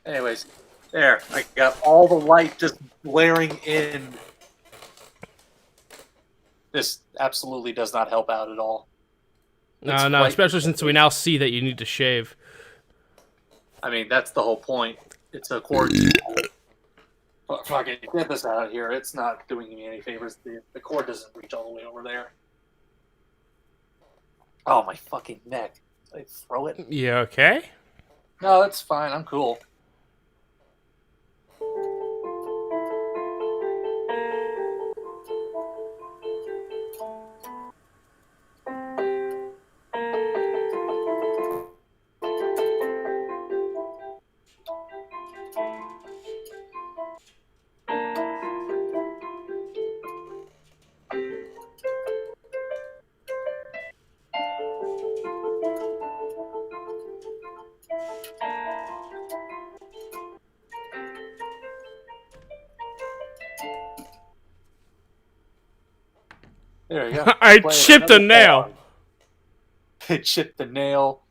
Anyways, there. I got all the light just blaring in. This absolutely does not help out at all. No, especially since we now see that you need to shave. I mean, that's the whole point. It's a cord. Fuck it, get this out of here. It's not doing me any favors. The cord doesn't reach all the way over there. Oh, my fucking neck. Did I throw it? You okay? No, it's fine. I'm cool. There you go. I Play chipped a another nail. song. Chipped the nail.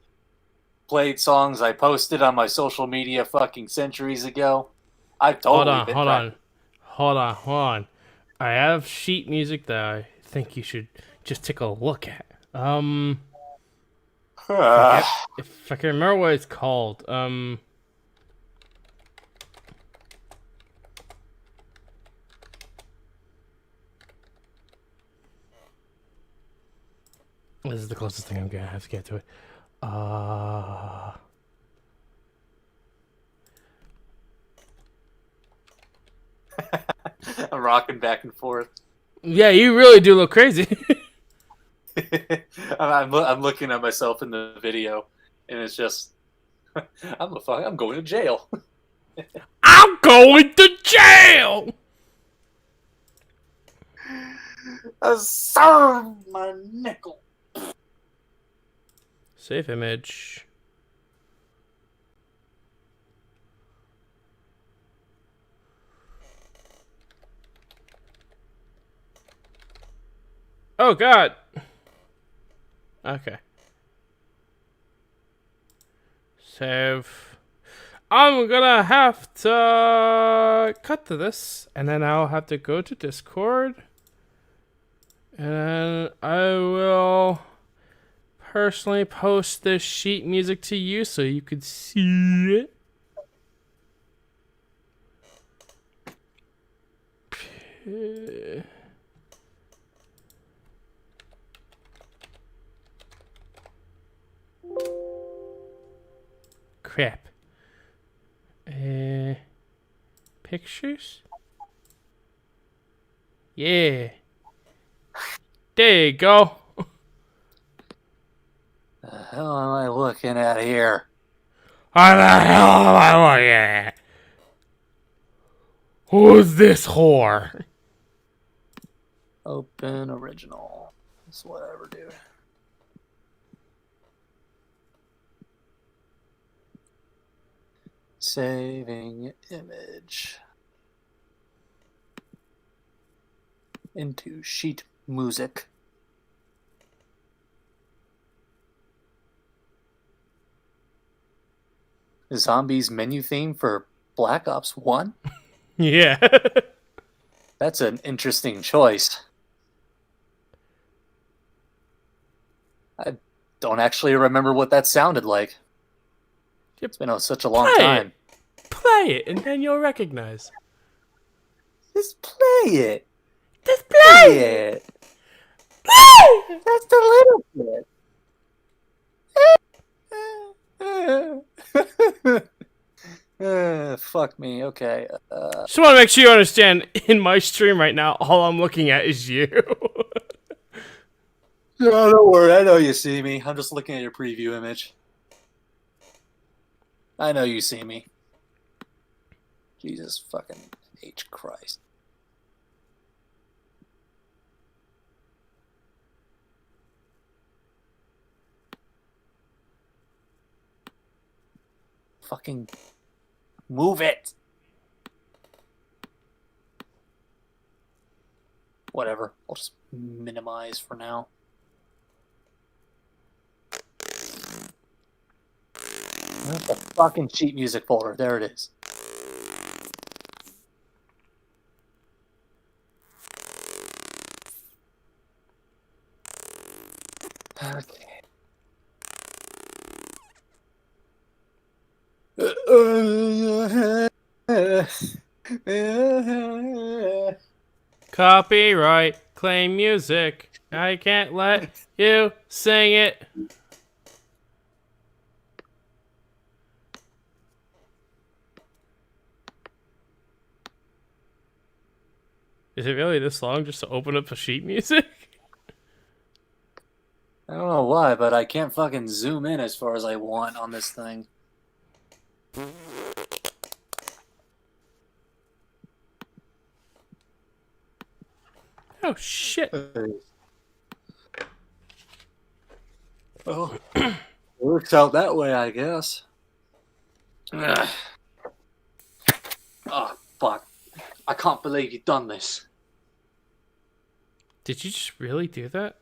Played songs I posted on my social media fucking centuries ago. I've totally been Hold on. I have sheet music that I think you should just take a look at. If I can remember what it's called. This is the closest thing I'm gonna have to get to it. I'm rocking back and forth. Yeah, you really do look crazy. I'm looking at myself in the video, and it's just, I'm going to jail. I'm going to jail. Serve my nickel. Save image. Oh God. Okay. Save. I'm gonna have to cut to this, and then I'll have to go to Discord, and then I will personally post this sheet music to you so you could see it. Crap. Pictures? Yeah. There you go. The hell am I looking at here? What the hell am I looking at? Who's this whore? Open original. It's whatever, dude. Saving image into sheet music. Zombies menu theme for Black Ops 1? Yeah. That's an interesting choice. I don't actually remember what that sounded like. It's been such a long time. Play it, and then you'll recognize. Just play it. Just play it. Play! Just a little bit. Fuck me. Okay. Just want to make sure you understand, in my stream right now, all I'm looking at is you. No, don't worry. I know you see me. I'm just looking at your preview image. I know you see me. Jesus fucking H Christ. Fucking move it. Whatever. I'll just minimize for now. Where's the fucking sheet music folder? There it is. Okay. Copyright claim music. I can't let you sing it. Is it really this long just to open up the sheet music? I don't know why, but I can't fucking zoom in as far as I want on this thing. Oh shit. Well, it works out that way, I guess. Ugh. Oh, fuck. I can't believe you've done this. Did you just really do that?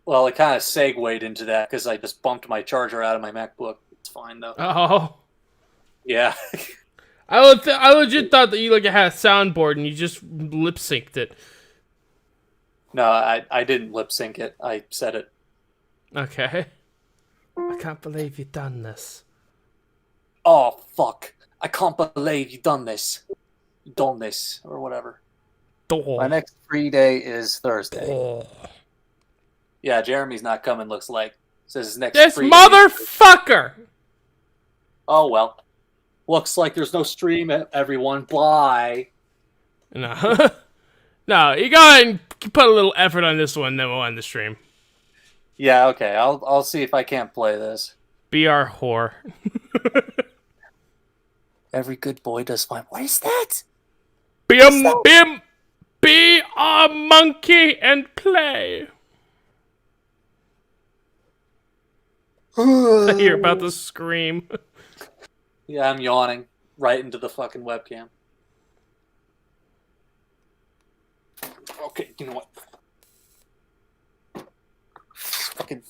Well, it kind of segued into that because I just bumped my charger out of my MacBook. It's fine, though. Oh. Yeah. I legit thought that you like had a soundboard and you just lip synced it. No, I didn't lip sync it. I said it. Okay. I can't believe you've done this. Oh, fuck. I can't believe you've done this. Done this, or whatever. My next free day is Thursday. Yeah, Jeremy's not coming, looks like. Says his next This free motherfucker! Oh, well. Looks like there's no stream, everyone. Bye. No. No, you go ahead and put a little effort on this one, then we'll end the stream. Yeah, okay. I'll see if I can't play this. Be our whore. Every good boy does fine. What is that? Be a monkey and play. You're about to scream. Yeah, I'm yawning right into the fucking webcam. Okay, you know what? Fucking.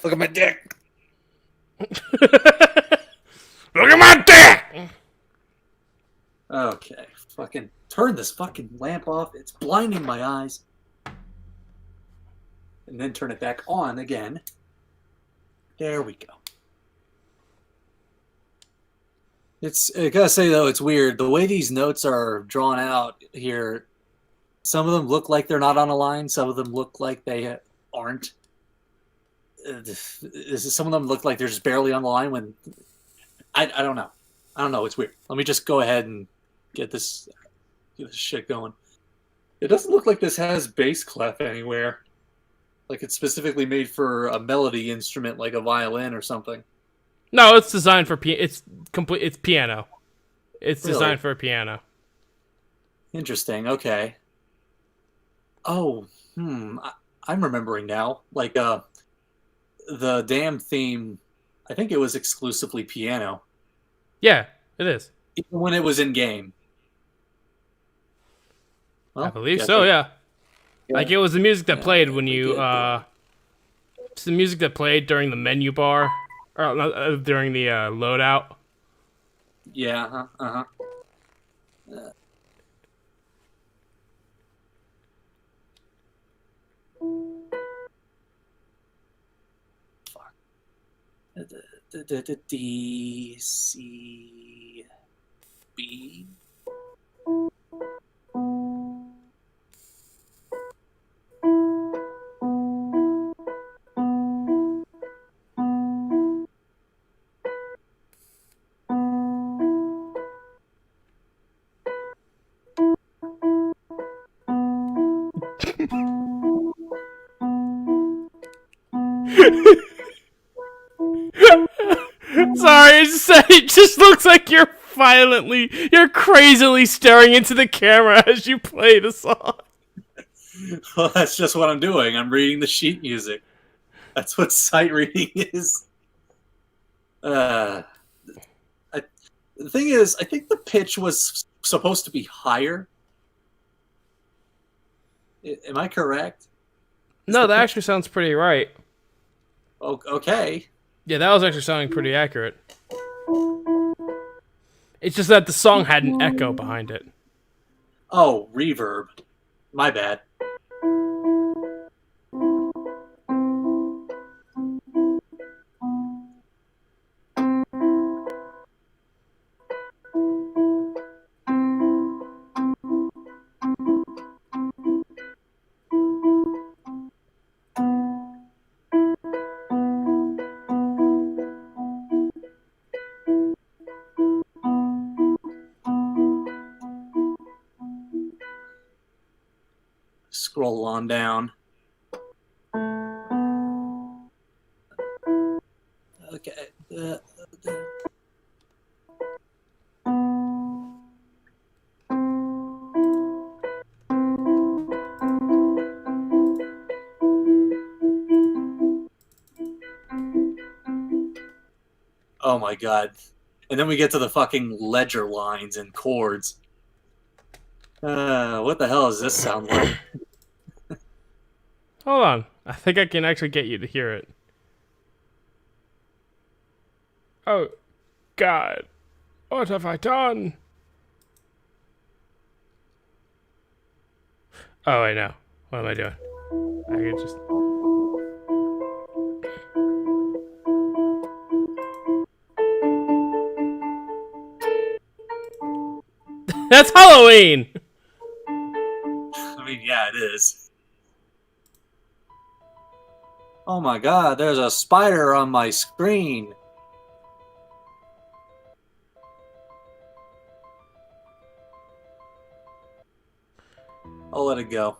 Look at my dick. Look at my dick! Okay, fucking turn this fucking lamp off. It's blinding my eyes. And then turn it back on again. There we go. I gotta say though, it's weird. The way these notes are drawn out here, some of them look like they're not on a line. Some of them look like they aren't. Some of them look like they're just barely on the line when... I don't know. I don't know. It's weird. Let me just go ahead and get this shit going. It doesn't look like this has bass clef anywhere. Like it's specifically made for a melody instrument like a violin or something. No, it's designed for it's piano. It's Really? designed for a piano. Interesting. Okay. Oh, I'm remembering now. Like the damn theme, I think it was exclusively piano. Yeah, it is. Even when it was in game. Well, I believe guess so, it- yeah. Like it was the music that played when we you did. it's the music that played during the menu bar or during the loadout. Yeah, uh-huh. Fuck. D, C, B. Sorry, it just looks like you're crazily staring into the camera as you play the song. Well, that's just what I'm doing. I'm reading the sheet music. That's what sight reading is. The thing is, I think the pitch was supposed to be higher. Am I correct? No, that actually sounds pretty right. Okay. Yeah, that was actually sounding pretty accurate. It's just that the song had an echo behind it. Oh, reverb. My bad. scroll on down. Okay. Oh my god. And then we get to the fucking ledger lines and chords. What the hell does this sound like? Hold on. I think I can actually get you to hear it. Oh, God. What have I done? Oh, I know. What am I doing? I can just... That's Halloween! I mean, yeah, it is. Oh my god, there's a spider on my screen. I'll let it go.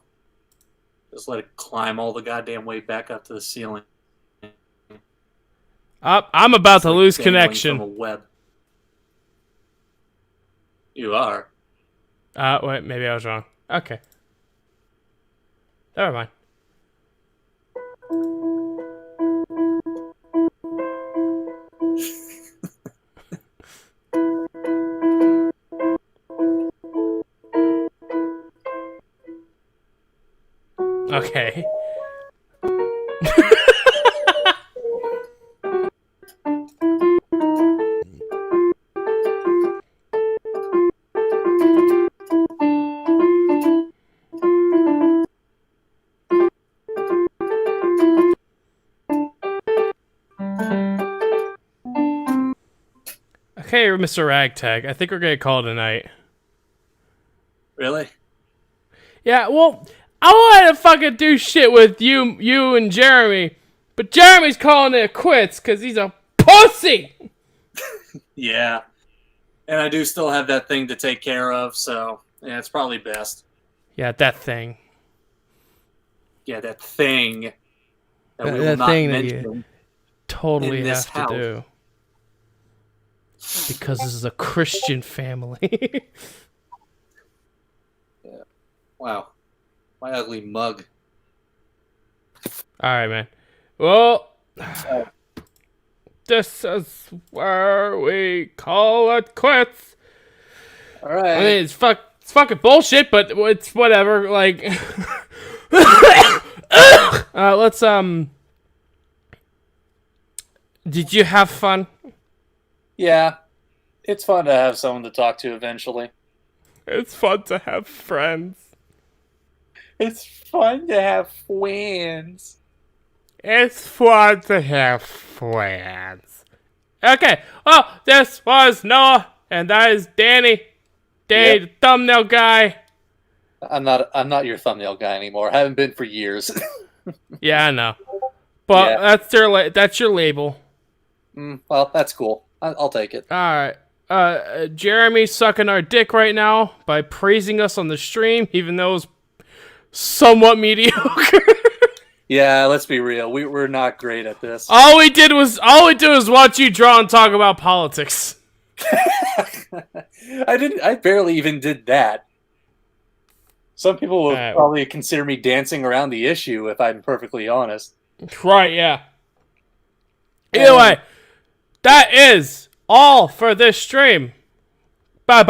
Just let it climb all the goddamn way back up to the ceiling. I'm about It's to like lose dangling connection. From a web. You are. Wait, maybe I was wrong. Okay. Never mind. Okay. Okay, Mr. Ragtag. I think we're gonna call it a night. Really? Yeah, well, I wanted to fucking do shit with you and Jeremy, but Jeremy's calling it quits because he's a pussy! Yeah. And I do still have that thing to take care of, so yeah, it's probably best. Yeah, that thing. Yeah, that thing that we will That not thing that you mention. totally in this have to house. do. Because this is a Christian family. Wow. My ugly mug. Alright, man. Well, this is where we call it quits. Alright. I mean, it's fucking bullshit, but it's whatever. Like, let's Did you have fun? Yeah. It's fun to have someone to talk to eventually. It's fun to have friends. It's fun to have friends. It's fun to have friends. Okay, well, this was Noah, and that is Danny. Danny, Yep. the thumbnail guy. I'm not your thumbnail guy anymore. I haven't been for years. Yeah, I know. But Yeah. that's your label. Well, that's cool. I'll take it. Alright. Jeremy's sucking our dick right now by praising us on the stream, even though it was somewhat mediocre. Yeah, let's be real. We're not great at this. all we did was watch you draw and talk about politics. I barely even did that. Some people would Alright. probably consider me dancing around the issue if I'm perfectly honest. Right, yeah. Either way, that is all for this stream. Bye-bye.